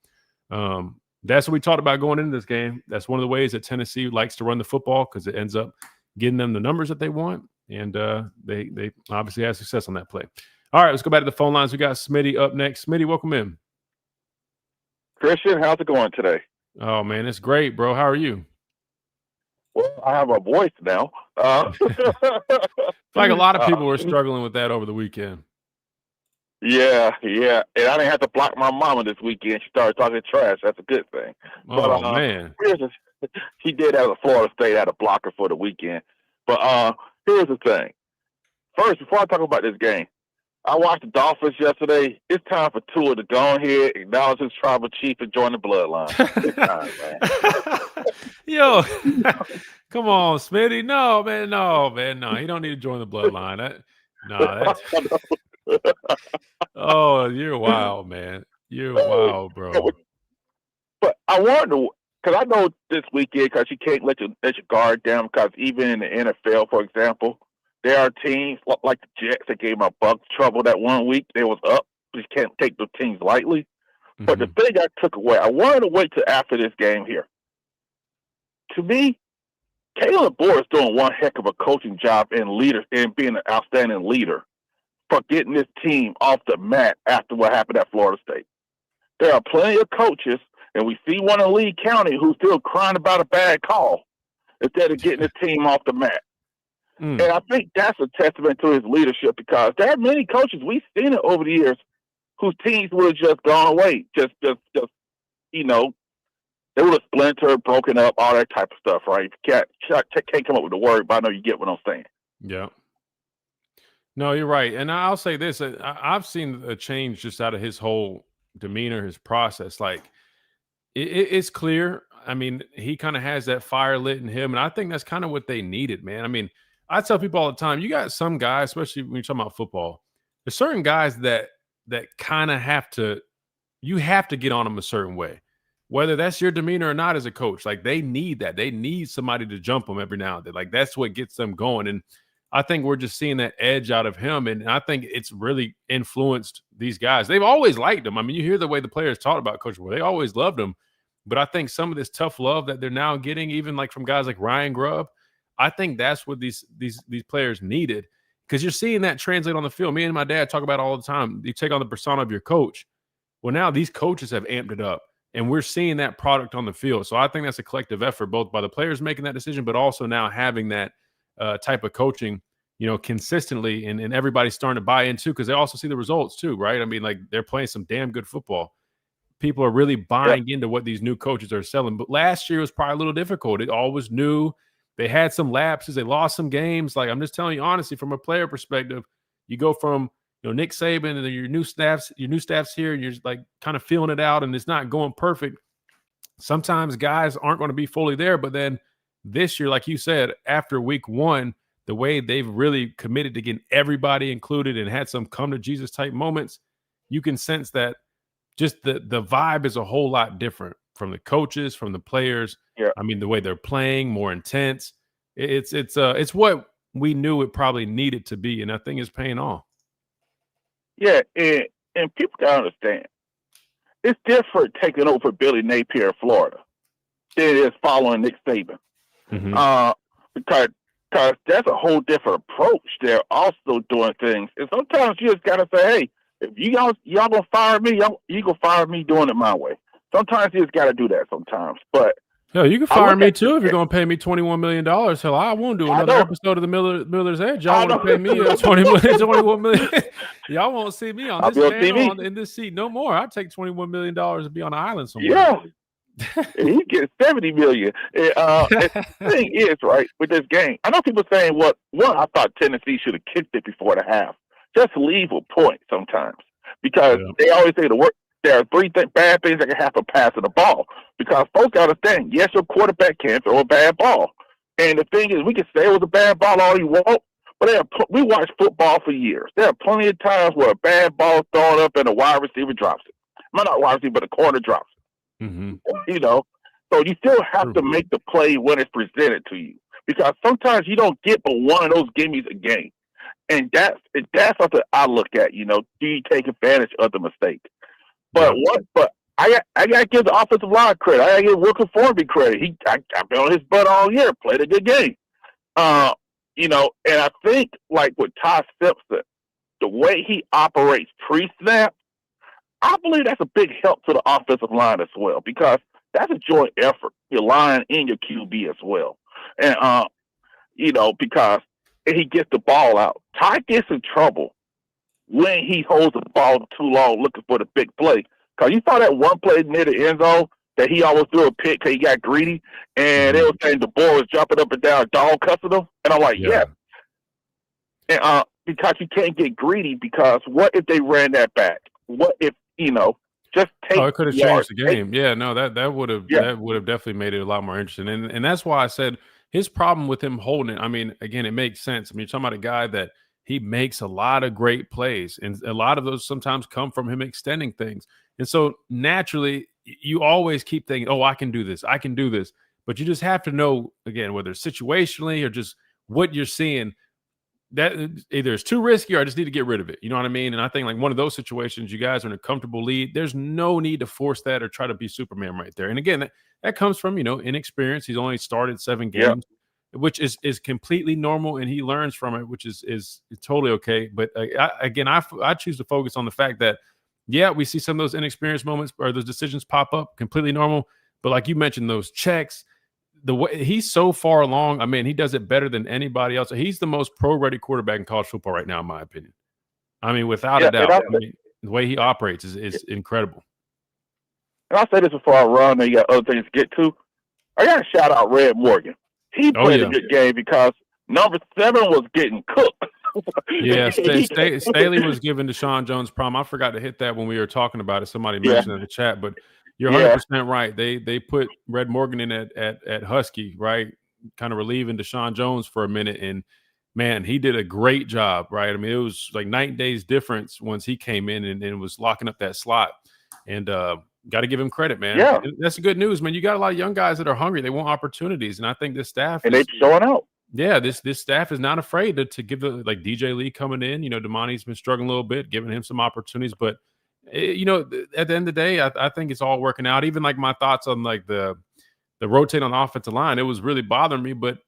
that's what we talked about going into this game. That's one of the ways that Tennessee likes to run the football because it ends up getting them the numbers that they want. And they obviously had success on that play. All right, let's go back to the phone lines. We got Smitty up next. Smitty, welcome in. Christian, how's it going today? Oh, man, it's great, bro. How are you? Well, I have a voice now. Like a lot of people were struggling with that over the weekend. Yeah. And I didn't have to block my mama this weekend. She started talking trash. That's a good thing. Oh, man. She did have a Florida State had a blocker for the weekend. But here's the thing. First, before I talk about this game, I watched the Dolphins yesterday. It's time for Tua to go ahead, acknowledge his tribal chief, and join the bloodline. It's time, man. Yo, come on, Smitty. No, man. No, he don't need to join the bloodline. Oh, you're wild, man. You're wild, bro. But I wanted to, because I know this weekend, because you can't let your guard down, because even in the NFL, for example, there are teams like the Jets that gave my Bucs trouble that one week. They was up. You can't take those teams lightly. Mm-hmm. But the thing I took away, I wanted to wait till after this game here. To me, Caleb Bohr is doing one heck of a coaching job and being an outstanding leader for getting this team off the mat after what happened at Florida State. There are plenty of coaches, and we see one in Lee County who's still crying about a bad call instead of getting his team off the mat. And I think that's a testament to his leadership, because there are many coaches, we've seen it over the years, whose teams would have just gone away. Just they would have splintered, broken up, all that type of stuff, right? Can't come up with a word, but I know you get what I'm saying. Yeah. No, you're right. And I'll say this. I've seen a change just out of his whole demeanor, his process. Like, it's clear. I mean, he kind of has that fire lit in him, and I think that's kind of what they needed, man. I mean, I tell people all the time, you got some guys, especially when you're talking about football, there's certain guys that kind of have to get on them a certain way, whether that's your demeanor or not as a coach. Like, they need that. They need somebody to jump them every now and then. Like, that's what gets them going. And I think we're just seeing that edge out of him. And I think it's really influenced these guys. They've always liked him. I mean, you hear the way the players talk about Coach Bohr. They always loved him. But I think some of this tough love that they're now getting, even like from guys like Ryan Grubb, I think that's what these players needed, because you're seeing that translate on the field. Me and my dad talk about it all the time. You take on the persona of your coach. Well, now these coaches have amped it up, and we're seeing that product on the field. So I think that's a collective effort, both by the players making that decision, but also now having that type of coaching, consistently, and everybody's starting to buy into, because they also see the results too, right? I mean, like, they're playing some damn good football. People are really buying into what these new coaches are selling. But last year was probably a little difficult. It all was new. They had some lapses. They lost some games. Like, I'm just telling you honestly, from a player perspective, you go from Nick Saban and your new staff's here, and you're like kind of feeling it out, and it's not going perfect. Sometimes guys aren't going to be fully there. But then this year, like you said, after week 1, the way they've really committed to getting everybody included and had some come to Jesus type moments, you can sense that just the vibe is a whole lot different from the coaches, from the players. Yeah. I mean, the way they're playing, more intense. It's what we knew it probably needed to be, and I think it's paying off. Yeah, and people gotta understand, it's different taking over Billy Napier, Florida, than it is following Nick Saban. Mm-hmm. Because that's a whole different approach. They're also doing things, and sometimes you just gotta say, hey, if y'all gonna fire me, you gonna fire me doing it my way. Sometimes you just gotta do that sometimes. But you can fire me too if you're gonna pay me $21 million. Hell, I won't do another episode of the Miller's Edge. Y'all want to pay me $21 million? Y'all won't see me on this panel in this seat no more. I'd take $21 million to be on an island somewhere. Yeah. He gets $70 million. The thing is, right, with this game, I know people saying, I thought Tennessee should have kicked it before the half. Just leave a point sometimes, because they always say the there are three bad things that can happen passing the ball. Because folks got to understand, yes, your quarterback can throw a bad ball. And the thing is, we can say it was a bad ball all you want, but we watched football for years. There are plenty of times where a bad ball is thrown up and a wide receiver drops it. Well, not wide receiver, but a corner drops it. Mm-hmm. You know, so you still have to make the play when it's presented to you. Because sometimes you don't get but one of those gimmies a game. And that's something I look at, you know, do you take advantage of the mistake? But I got to give the offensive line credit. I got to give Wilkin Formby credit. I've been on his butt all year, played a good game. You know, and I think, like with Ty Simpson, the way he operates pre-snap, I believe that's a big help to the offensive line as well, because that's a joint effort, your line and your QB as well. And, you know, because he gets the ball out. Ty gets in trouble when he holds the ball too long looking for the big play. Because you saw that one play near the end zone that he almost threw a pick because he got greedy, and they were saying the boy was jumping up and down, dog cussing him. And I'm like, yeah. And, because you can't get greedy, because what if they ran that back? What if, you know, just take it could have changed the game. Yeah, no, that would have definitely made it a lot more interesting. And that's why I said his problem with him holding it, I mean, again, it makes sense. I mean, you're talking about a guy that he makes a lot of great plays, and a lot of those sometimes come from him extending things. And so naturally, you always keep thinking, oh, I can do this. But you just have to know, again, whether it's situationally or just what you're seeing, that either it's too risky or I just need to get rid of it. You know what I mean? And I think like one of those situations, you guys are in a comfortable lead. There's no need to force that or try to be Superman right there. And again, that comes from, you know, inexperience. He's only started 7 games, which is completely normal, and he learns from it, which is totally okay. But I choose to focus on the fact that, yeah, we see some of those inexperienced moments or those decisions pop up, completely normal. But like you mentioned, those checks, the way he's so far along, I mean, he does it better than anybody else. He's the most pro-ready quarterback in college football right now, in my opinion. I mean, without a doubt, the way he operates is incredible. And I'll say this before I run, and you got other things to get to. I got to shout out Red Morgan. He played a good game because number 7 was getting cooked. Yeah, Staley was giving Deshaun Jones problem. I forgot to hit that when we were talking about it. Somebody mentioned in the chat, but you're 100% right. They put Red Morgan in at Husky, right? Kind of relieving Deshaun Jones for a minute, and man, he did a great job, right? I mean, it was like night and day's difference once he came in and was locking up that slot. And got to give him credit, man. Yeah, that's good news, man. You got a lot of young guys that are hungry. They want opportunities, and I think this staff they're showing out. Yeah, this staff is not afraid to give like DJ Lee coming in. You know, Damani's been struggling a little bit, giving him some opportunities. But, you know, at the end of the day, I think it's all working out. Even like my thoughts on like the rotate on the offensive line, it was really bothering me. But,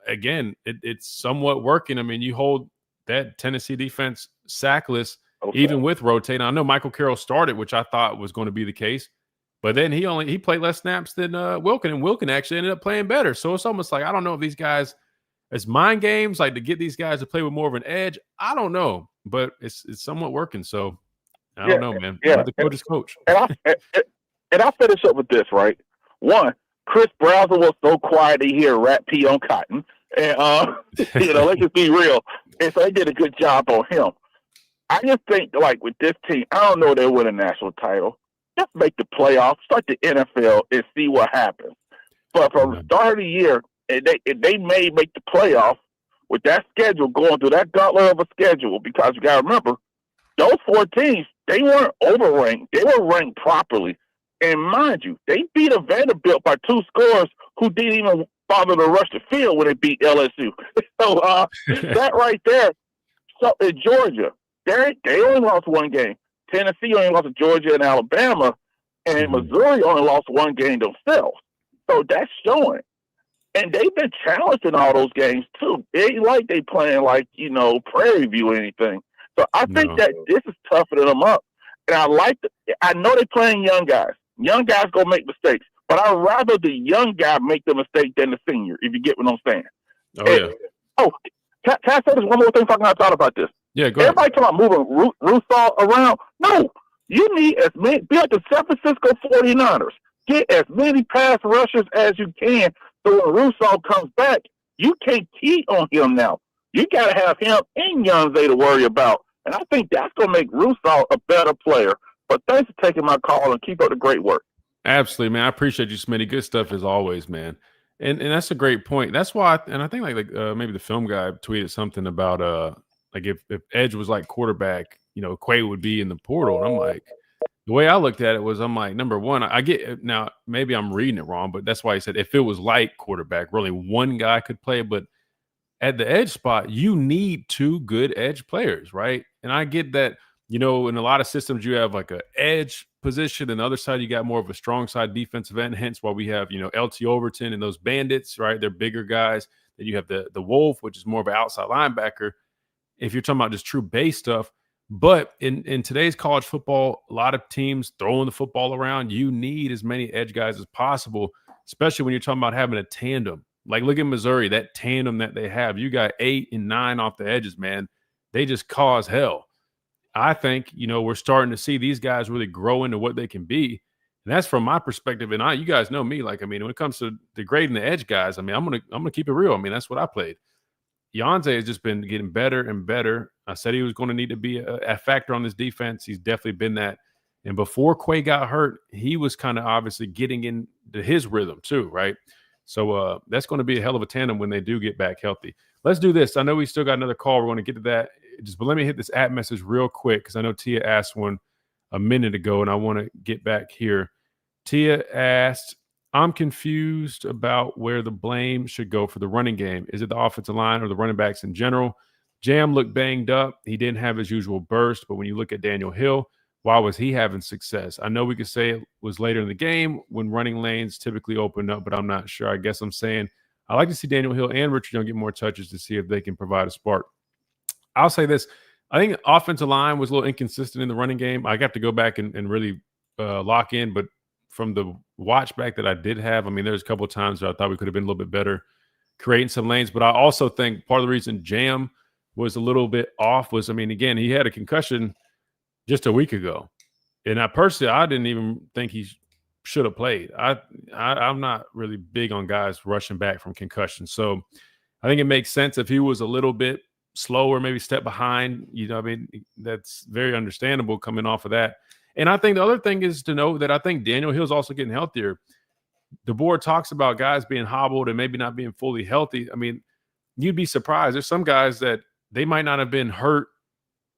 again, it's somewhat working. I mean, you hold that Tennessee defense sackless even with rotating. I know Michael Carroll started, which I thought was going to be the case. But then he played less snaps than Wilkin, and Wilkin actually ended up playing better. So it's almost like I don't know if these guys – it's mind games, like to get these guys to play with more of an edge. I don't know, but it's somewhat working. So I don't know, man. The coach is coach. And I'll finish up with this, right? One, Chris Browser was so quiet to hear rat pee on cotton. And, you know, let's just be real. And so they did a good job on him. I just think, like, with this team, I don't know if they'll win a national title. Just make the playoffs, start the NFL, and see what happens. But from the start of the year, and they may make the playoffs with that schedule, going through that gauntlet of a schedule, because you got to remember, those 4 teams, they weren't overranked. They were ranked properly. And mind you, they beat a Vanderbilt by 2 scores who didn't even bother to rush the field when they beat LSU. So that right there. So in Georgia, they only lost 1 game. Tennessee only lost to Georgia and Alabama, and Missouri only lost 1 game themselves. So that's showing. And they've been challenged in all those games, too. It ain't like they playing like, you know, Prairie View or anything. So I think that this is toughening them up. And I know they're playing young guys. Young guys going to make mistakes. But I'd rather the young guy make the mistake than the senior, if you get what I'm saying. Can I say this one more thing? I thought about this. Yeah, go ahead. Everybody talking about moving Rousseau around. No. You need as many, be like the San Francisco 49ers. Get as many pass rushers as you can. So when Rousseau comes back, you can't key on him now. You got to have him and Young Zay to worry about. And I think that's going to make Rousseau a better player. But thanks for taking my call and keep up the great work. Absolutely, man. I appreciate you, Smitty. Good stuff as always, man. And that's a great point. That's why, I think maybe the film guy tweeted something about like if Edge was like quarterback, Quay would be in the portal. And I'm like, the way I looked at it was, I'm like, number one, I get now maybe I'm reading it wrong, but that's why he said if it was like quarterback, really one guy could play, but at the edge spot, you need two good edge players, right? And I get that, in a lot of systems, you have like an edge position, and the other side, you got more of a strong side defensive end. Hence why we have, LT Overton and those bandits, right? They're bigger guys. Then you have the Wolf, which is more of an outside linebacker. If you're talking about just true base stuff. But in today's college football, a lot of teams throwing the football around, you need as many edge guys as possible, especially when you're talking about having a tandem. Like, look at Missouri, that tandem that they have. You got 8 and 9 off the edges, man. They just cause hell. I think, we're starting to see these guys really grow into what they can be. And that's from my perspective. And you guys know me. Like, when it comes to degrading the edge guys, I'm gonna keep it real. That's what I played. Yonze has just been getting better and better. I said he was going to need to be a factor on this defense. He's definitely been that. And before Quay got hurt, he was kind of obviously getting into his rhythm too, right? So that's going to be a hell of a tandem when they do get back healthy. Let's do this. I know we still got another call. We're going to get to that. But let me hit this app message real quick because I know Tia asked one a minute ago, and I want to get back here. Tia asked, I'm confused about where the blame should go for the running game. Is it the offensive line or the running backs in general? Jam looked banged up. He didn't have his usual burst, but when you look at Daniel Hill, why was he having success? I know we could say it was later in the game when running lanes typically open up, but I'm not sure. I guess I'm saying I like to see Daniel Hill and Richard Young get more touches to see if they can provide a spark. I'll say this. I think offensive line was a little inconsistent in the running game. I got to go back and really lock in, but from the watch back that I did have, there's a couple of times where I thought we could have been a little bit better creating some lanes. But I also think part of the reason Jam was a little bit off was, again, he had a concussion just a week ago. And I didn't even think he should have played. I'm not really big on guys rushing back from concussion. So I think it makes sense if he was a little bit slower, maybe step behind, that's very understandable coming off of that. And I think the other thing is to know that I think Daniel Hill's also getting healthier. The board talks about guys being hobbled and maybe not being fully healthy. You'd be surprised. There's some guys that they might not have been hurt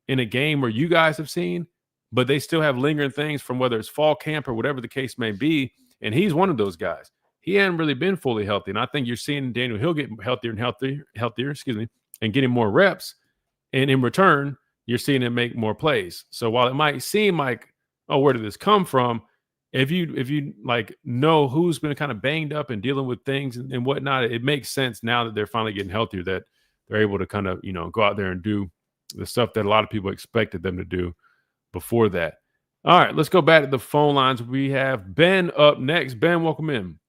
in a game where you guys have seen, but they still have lingering things from whether it's fall camp or whatever the case may be. And he's one of those guys. He hadn't really been fully healthy. And I think you're seeing Daniel Hill get healthier and healthier, and getting more reps. And in return, you're seeing him make more plays. So while it might seem like, oh, where did this come from? If you like know who's been kind of banged up and dealing with things and whatnot, it makes sense now that they're finally getting healthier that they're able to kind of, go out there and do the stuff that a lot of people expected them to do before that. All right, let's go back to the phone lines. We have Ben up next. Ben, welcome in.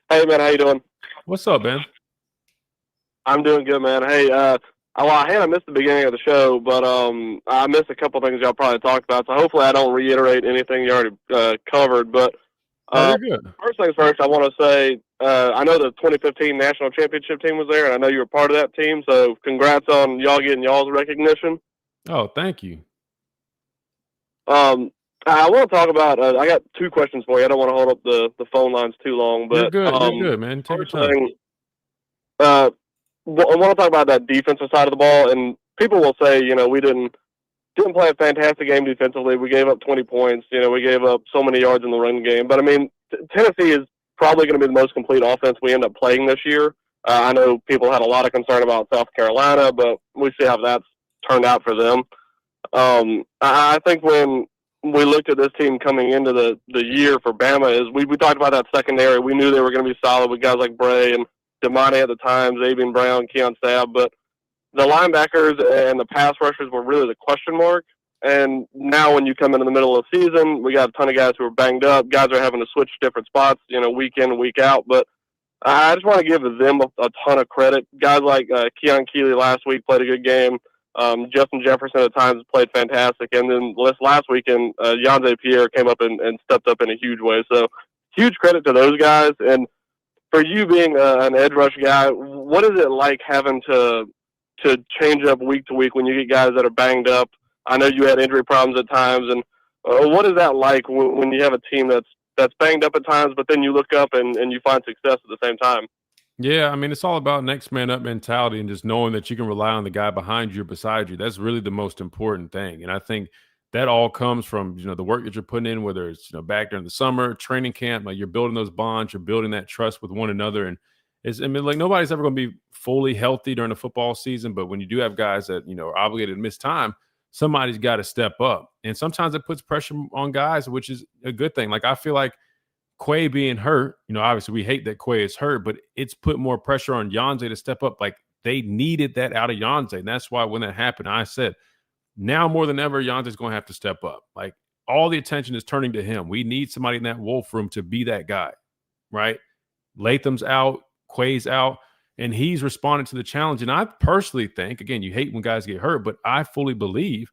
Hey, man, how you doing? What's up, Ben? I'm doing good, man. Hey, I missed the beginning of the show, but I missed a couple things y'all probably talked about, so hopefully I don't reiterate anything you already covered. But you're good. First things first, I want to say I know the 2015 National Championship team was there, and I know you were part of that team, so congrats on y'all getting y'all's recognition. Oh, thank you. I want to talk about I got two questions for you. I don't want to hold up the phone lines too long. But You're good, man. Take your time. I want to talk about that defensive side of the ball, and people will say, we didn't play a fantastic game defensively. We gave up 20 points. We gave up so many yards in the run game. But, Tennessee is probably going to be the most complete offense we end up playing this year. I know people had a lot of concern about South Carolina, but we see how that's turned out for them. I think when we looked at this team coming into the year for Bama is we talked about that secondary. We knew they were going to be solid with guys like Bray and Damani at the time, Xavier Brown, Keon Stab, but the linebackers and the pass rushers were really the question mark. And now when you come into the middle of the season, we got a ton of guys who are banged up. Guys are having to switch different spots, week in and week out. But I just want to give them a ton of credit. Guys like Keon Keeley last week played a good game. Justin Jefferson at times played fantastic. And then last weekend, Yonze Pierre came up and stepped up in a huge way. So huge credit to those guys. And for you being an edge rush guy, what is it like having to change up week to week when you get guys that are banged up I know you had injury problems at times, and what is that like when you have a team that's banged up at times, but then you look up and you find success at the same time? Yeah, I mean, it's all about next man up mentality and just knowing that you can rely on the guy behind you or beside you. That's really the most important thing. And I think that all comes from, the work that you're putting in, whether it's, back during the summer, training camp, like you're building those bonds, you're building that trust with one another. And like nobody's ever going to be fully healthy during the football season. But when you do have guys that, are obligated to miss time, somebody's got to step up. And sometimes it puts pressure on guys, which is a good thing. Like I feel like Quay being hurt, obviously we hate that Quay is hurt, but it's put more pressure on Yonze to step up. Like they needed that out of Yonze. And that's why when that happened, I said, now more than ever, Yonze's going to have to step up. Like all the attention is turning to him. We need somebody in that wolf room to be that guy, right? Latham's out, Quay's out, and he's responded to the challenge. And I personally think, again, you hate when guys get hurt, but I fully believe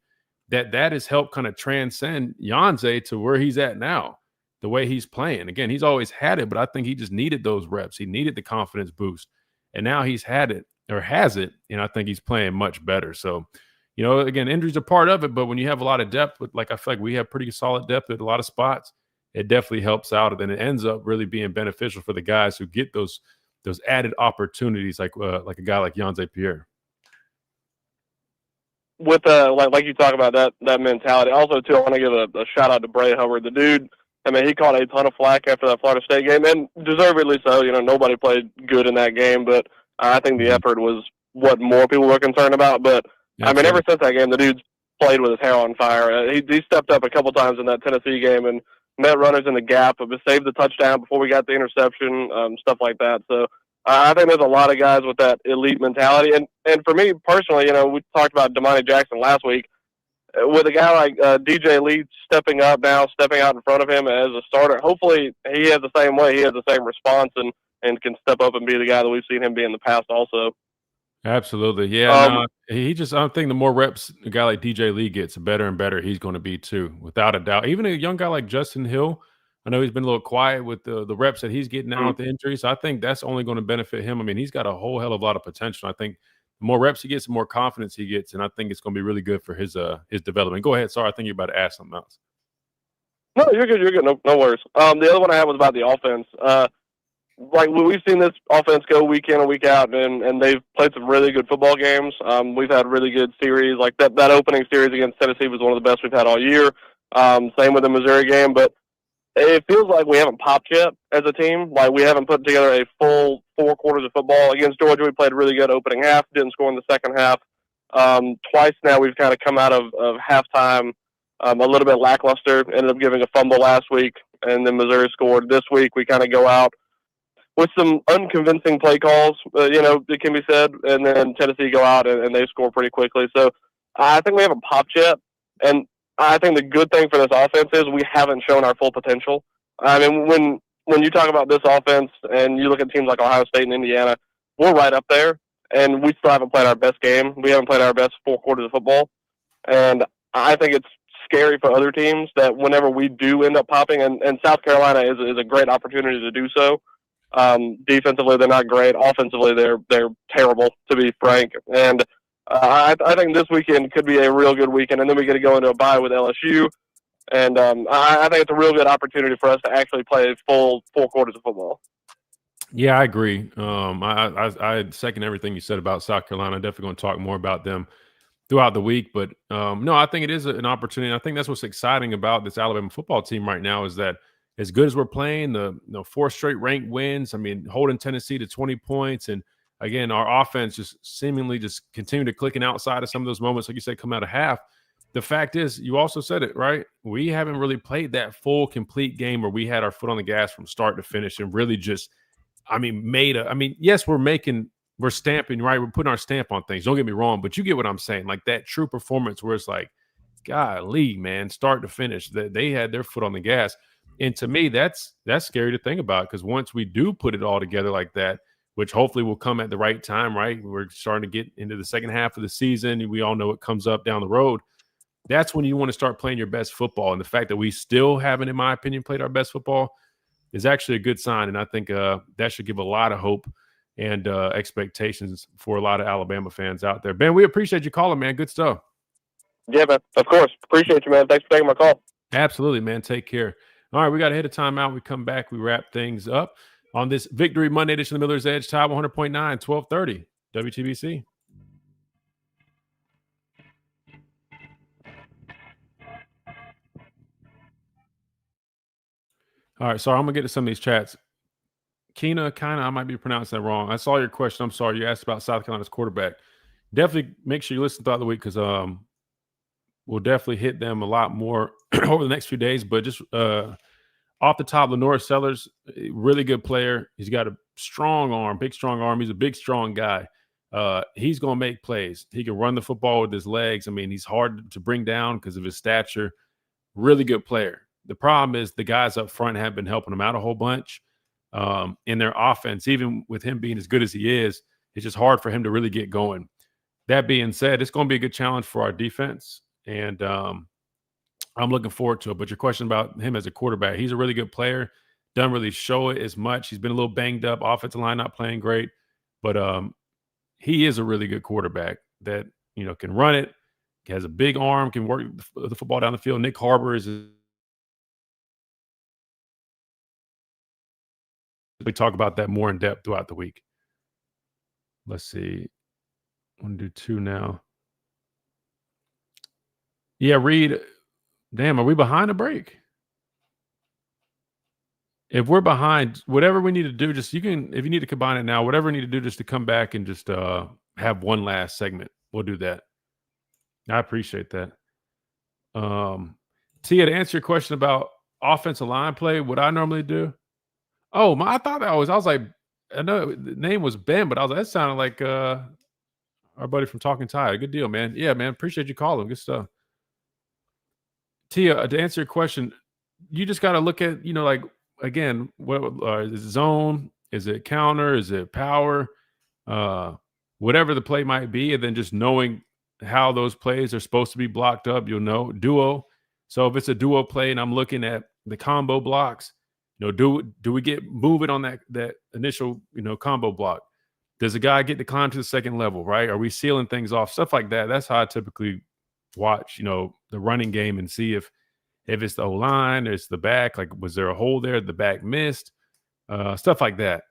that has helped kind of transcend Yonze to where he's at now. The way he's playing. Again, he's always had it, but I think he just needed those reps. He needed the confidence boost. And now he's had it or has it, and I think he's playing much better. So, again, injuries are part of it, but when you have a lot of depth, I feel like we have pretty solid depth at a lot of spots, it definitely helps out. And then it ends up really being beneficial for the guys who get those added opportunities like a guy like Yonze Pierre. With like you talk about that mentality. Also, too, I want to give a shout out to Bray Hubbard. The dude, I mean, he caught a ton of flack after that Florida State game, and deservedly so. Nobody played good in that game, but I think the effort was what more people were concerned about. But, I mean, ever since that game, the dude's played with his hair on fire. He stepped up a couple times in that Tennessee game and met runners in the gap, but saved the touchdown before we got the interception, stuff like that. So I think there's a lot of guys with that elite mentality. And for me personally, we talked about Damani Jackson last week. With a guy like DJ Lee stepping up now, stepping out in front of him as a starter, hopefully he has the same way. He has the same response and can step up and be the guy that we've seen him be in the past also. Absolutely. Yeah. I think the more reps a guy like DJ Lee gets, the better and better he's going to be too, without a doubt. Even a young guy like Justin Hill, I know he's been a little quiet with the reps that he's getting now with the injuries. So I think that's only going to benefit him. I mean, he's got a whole hell of a lot of potential. I think the more reps he gets, the more confidence he gets, and I think it's going to be really good for his development. Go ahead. Sorry, I think you're about to ask something else. No, you're good. You're good. No worries. The other one I had was about the offense. Like we've seen this offense go week in and week out, and they've played some really good football games. We've had really good series. Like that opening series against Tennessee was one of the best we've had all year. Same with the Missouri game, but it feels like we haven't popped yet as a team. Like we haven't put together a full 4 quarters of football. Against Georgia, we played really good opening half, didn't score in the second half. Twice now we've kind of come out of halftime a little bit lackluster, ended up giving a fumble last week, and then Missouri scored. This week we kind of go out with some unconvincing play calls, it can be said, and then Tennessee go out and they score pretty quickly. So I think we haven't popped yet, and I think the good thing for this offense is we haven't shown our full potential. I mean, when you talk about this offense and you look at teams like Ohio State and Indiana, we're right up there, and we still haven't played our best game. We haven't played our best 4 quarters of football, and I think it's scary for other teams that whenever we do end up popping, and South Carolina is a great opportunity to do so. Defensively, they're not great. Offensively, they're terrible, to be frank. And I think this weekend could be a real good weekend, and then we get to go into a bye with LSU. And I think it's a real good opportunity for us to actually play full 4 quarters of football. Yeah, I agree. I second everything you said about South Carolina. I'm definitely going to talk more about them throughout the week. But no, I think it is an opportunity. I think that's what's exciting about this Alabama football team right now is that as good as we're playing, the 4 straight ranked wins, I mean, holding Tennessee to 20 points. And again, our offense just seemingly just continue to clicking outside of some of those moments, like you said, come out of half. The fact is, you also said it, right? We haven't really played that full, complete game where we had our foot on the gas from start to finish and really just, yes, we're stamping, right? We're putting our stamp on things. Don't get me wrong, but you get what I'm saying. Like that true performance where it's like, golly, man, start to finish, that they had their foot on the gas. And to me, that's scary to think about because once we do put it all together like that, which hopefully will come at the right time, right? We're starting to get into the second half of the season, and we all know it comes up down the road. That's when you want to start playing your best football. And the fact that we still haven't, in my opinion, played our best football is actually a good sign. And I think that should give a lot of hope and expectations for a lot of Alabama fans out there. Ben, we appreciate you calling, man. Good stuff. Yeah, man. Of course. Appreciate you, man. Thanks for taking my call. Absolutely, man. Take care. All right, we got to hit a timeout. We come back. We wrap things up on this Victory Monday edition of the Miller's Edge, Tide 100.9, 1230, WTBC. All right, sorry, I'm going to get to some of these chats. Keena, I might be pronouncing that wrong. I saw your question. I'm sorry. You asked about South Carolina's quarterback. Definitely make sure you listen throughout the week because we'll definitely hit them a lot more over the next few days. But just off the top, Lenore Sellers, really good player. He's got a strong arm, big, strong arm. He's a big, strong guy. He's going to make plays. He can run the football with his legs. I mean, he's hard to bring down because of his stature. Really good player. The problem is the guys up front have been helping him out a whole bunch in their offense. Even with him being as good as he is, it's just hard for him to really get going. That being said, it's going to be a good challenge for our defense, and I'm looking forward to it. But your question about him as a quarterback, he's a really good player. Doesn't really show it as much. He's been a little banged up. Offensive line not playing great, but he is a really good quarterback that can run it, has a big arm, can work the football down the field. Nick Harbor is. We talk about that more in depth throughout the week. Let's see. I'm going to do 2 now. Yeah, Reed. Damn, are we behind a break? If we're behind, whatever we need to do, just if you need to combine it now, whatever we need to do just to come back and just have one last segment, we'll do that. I appreciate that. Tia, to answer your question about offensive line play, what I normally do. Oh, I thought that I was like, I know the name was Ben, but I was like, that sounded like our buddy from Talking Tide. Good deal, man. Yeah, man. Appreciate you calling. Good stuff. Tia, to answer your question, you just got to look at, like, again, what is it zone? Is it counter? Is it power? Whatever the play might be, and then just knowing how those plays are supposed to be blocked up, you'll know. Duo. So if it's a duo play and I'm looking at the combo blocks, do we get moving on that initial, combo block? Does a guy get to climb to the second level, right? Are we sealing things off? Stuff like that. That's how I typically watch, the running game and see if it's the O-line or it's the back. Like, was there a hole there? The back missed? Stuff like that.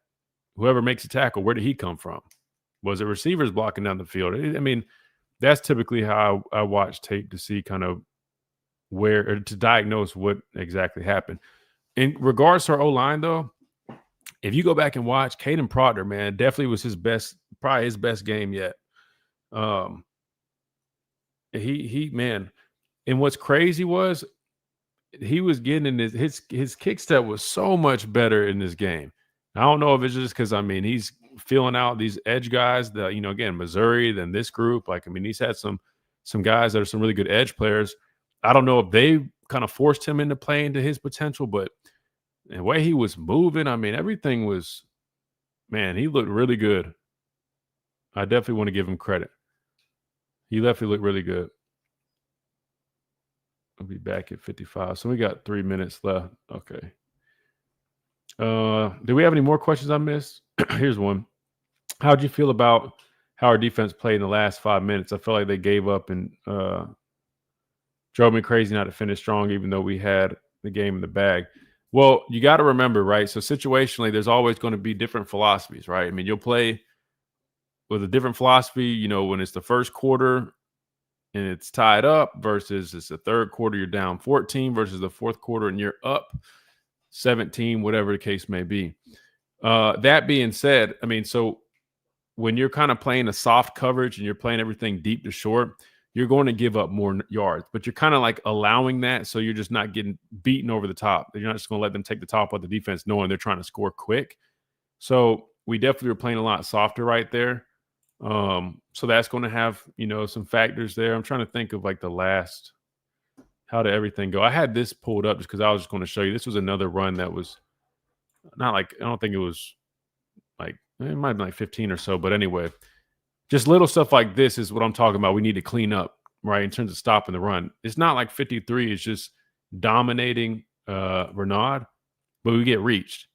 Whoever makes a tackle, where did he come from? Was it receivers blocking down the field? I mean, that's typically how I watch tape to see kind of where, or to diagnose what exactly happened. In regards to our O-line, though, if you go back and watch, Caden Proctor, man, definitely was probably his best game yet. He man, and what's crazy was he was getting in his kick step was so much better in this game. I don't know if it's just because he's feeling out these edge guys that again Missouri, then this group. He's had some guys that are some really good edge players. I don't know if they kind of forced him into playing to his potential, but the way he was moving, everything was, man, he looked really good. I definitely want to give him credit. He definitely looked really good. I'll be back at 55. So we got 3 minutes left. Okay. Do we have any more questions I missed? Here's one. How'd you feel about how our defense played in the last 5 minutes? I feel like they gave up and drove me crazy not to finish strong, even though we had the game in the bag. Well, you got to remember, right? So situationally, there's always going to be different philosophies, right? You'll play with a different philosophy, when it's the first quarter and it's tied up versus it's the third quarter, you're down 14 versus the fourth quarter and you're up 17, whatever the case may be. That being said, so when you're kind of playing a soft coverage and you're playing everything deep to short, you're going to give up more yards, but you're kind of like allowing that. So you're just not getting beaten over the top. You're not just going to let them take the top of the defense knowing they're trying to score quick. So we definitely were playing a lot softer right there. So that's going to have, some factors there. I'm trying to think of how did everything go? I had this pulled up just because I was just going to show you. This was another run that was not I don't think it was it might have been 15 or so, but anyway, just little stuff like this is what I'm talking about. We need to clean up, right, in terms of stopping the run. It's not like 53 is just dominating Renaud, but we get reached.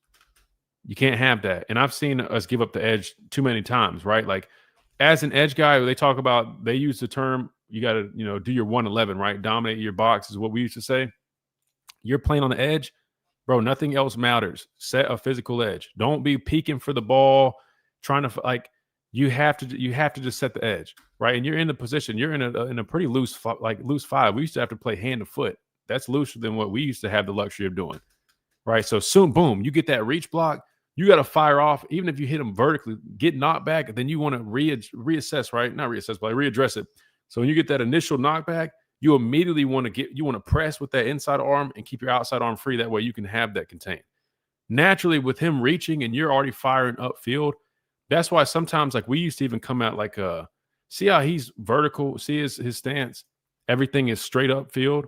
You can't have that. And I've seen us give up the edge too many times, right? Like, as an edge guy, they use the term you got to, do your 111, right? Dominate your box is what we used to say. You're playing on the edge, bro. Nothing else matters. Set a physical edge. Don't be peeking for the ball, trying to you have to just set the edge, right? And you're in the position. You're in a pretty loose five. We used to have to play hand to foot. That's looser than what we used to have the luxury of doing, right? So soon, boom, you get that reach block. You got to fire off. Even if you hit them vertically, get knocked back, then you want to reassess, right? Not reassess, but readdress it. So when you get that initial knockback, you immediately want to press with that inside arm and keep your outside arm free. That way you can have that contained. Naturally, with him reaching and you're already firing upfield, that's why sometimes we used to even come out see how he's vertical, see his stance, everything is straight upfield.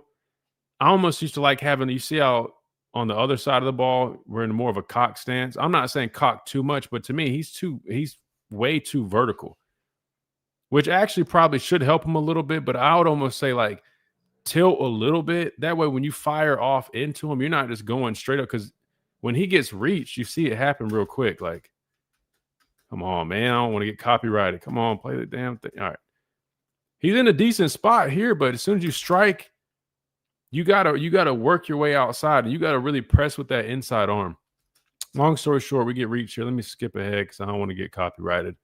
I almost used to like having, you see how on the other side of the ball, we're in more of a cock stance. I'm not saying cock too much, but to me, he's way too vertical, which actually probably should help him a little bit. But I would almost say tilt a little bit. That way, when you fire off into him, you're not just going straight up, because when he gets reached, you see it happen real quick. Come on, man. I don't want to get copyrighted. Come on, play the damn thing. All right. He's in a decent spot here, but as soon as you strike, you gotta work your way outside, and you gotta really press with that inside arm. Long story short, we get reached here. Let me skip ahead because I don't want to get copyrighted.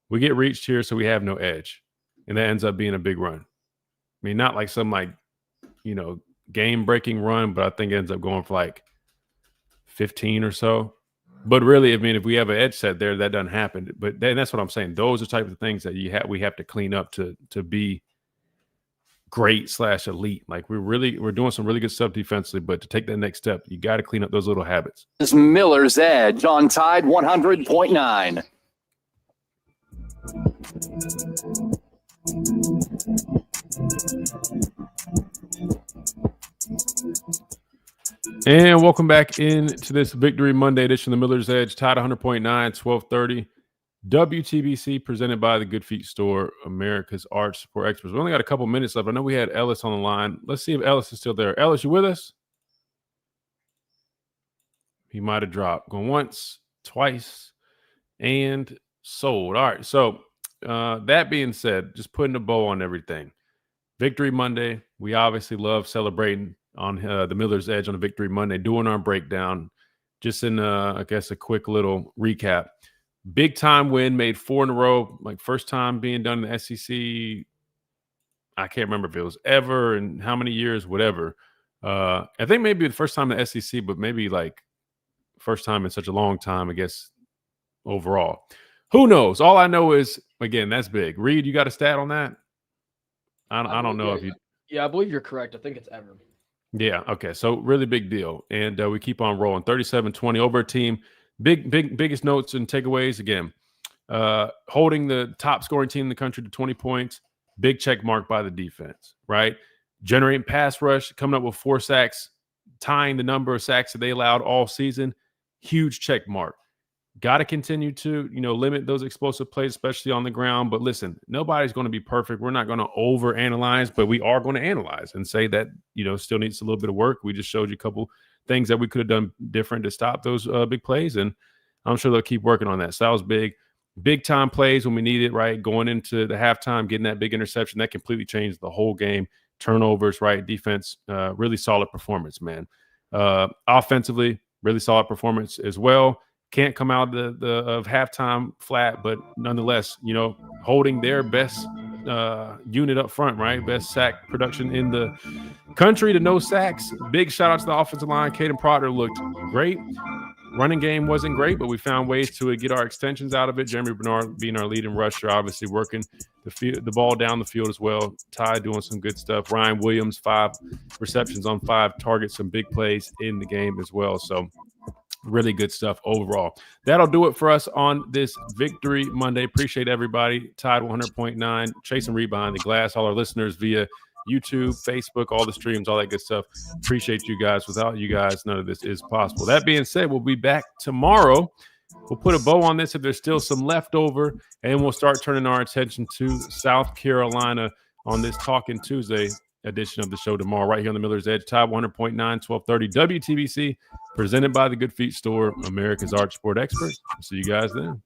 We get reached here, so we have no edge, and that ends up being a big run. I mean, not some game-breaking run, but I think it ends up going for 15 or so. But really, I mean, if we have an edge set there, that doesn't happen. But that's what I'm saying. Those are the type of things that we have to clean up to be great / elite. We're doing some really good stuff defensively, but to take that next step, you got to clean up those little habits. This is Miller's Edge on Tide 100.9. And welcome back into this Victory Monday edition of the Miller's Edge, Tide 100.9, 1230. WTBC presented by the Good Feet Store, America's Arch Support Experts. We only got a couple minutes left. I know we had Ellis on the line. Let's see if Ellis is still there. Ellis, you with us? He might have dropped. Going once, twice, and sold. All right. So that being said, just putting a bow on everything. Victory Monday. We obviously love celebrating on the Miller's Edge on a Victory Monday, doing our breakdown. Just in, I guess, a quick little recap. Big time win, made 4 in a row, first time being done in the SEC. I can't remember if it was ever and how many years, whatever. I think maybe the first time in the SEC, but maybe first time in such a long time, I guess, overall. Who knows? All I know is, again, that's big. Reed, you got a stat on that? I don't know if you. Yeah, I believe you're correct. I think it's ever. Yeah. Okay. So really big deal. And we keep on rolling. 37-20 over a team. Biggest notes and takeaways, again, holding the top scoring team in the country to 20 points, big check mark by the defense, right? Generating pass rush, coming up with 4 sacks, tying the number of sacks that they allowed all season, huge check mark. Got to continue to, limit those explosive plays, especially on the ground. But listen, nobody's going to be perfect. We're not going to overanalyze, but we are going to analyze and say that, still needs a little bit of work. We just showed you a couple things that we could have done different to stop those big plays, and I'm sure they'll keep working on that. So that was big time plays when we need it, right? Going into the halftime, getting that big interception, that completely changed the whole game. Turnovers, right? Defense, really solid performance, man. Offensively, really solid performance as well. Can't come out of halftime flat, but nonetheless, holding their best unit up front, right? Best sack production in the country to no sacks. Big shout out to the offensive line. Caden Proctor looked great. Running game wasn't great, but we found ways to get our extensions out of it. Jeremy Bernard being our leading rusher, obviously working the ball down the field as well. Ty doing some good stuff. Ryan Williams, 5 receptions on 5 targets, some big plays in the game as well. So really good stuff overall. That'll do it for us on this Victory Monday. Appreciate everybody. Tide 100.9, Chase and Reed behind the glass. All our listeners via YouTube, Facebook, all the streams, all that good stuff. Appreciate you guys. Without you guys, none of this is possible. That being said, we'll be back tomorrow. We'll put a bow on this if there's still some left over, and we'll start turning our attention to South Carolina on this Talking Tuesday edition of the show tomorrow, right here on the Miller's Edge, Tide 100.9, 1230 WTBC, presented by the Good Feet Store, America's Arch Sport Experts. See you guys then.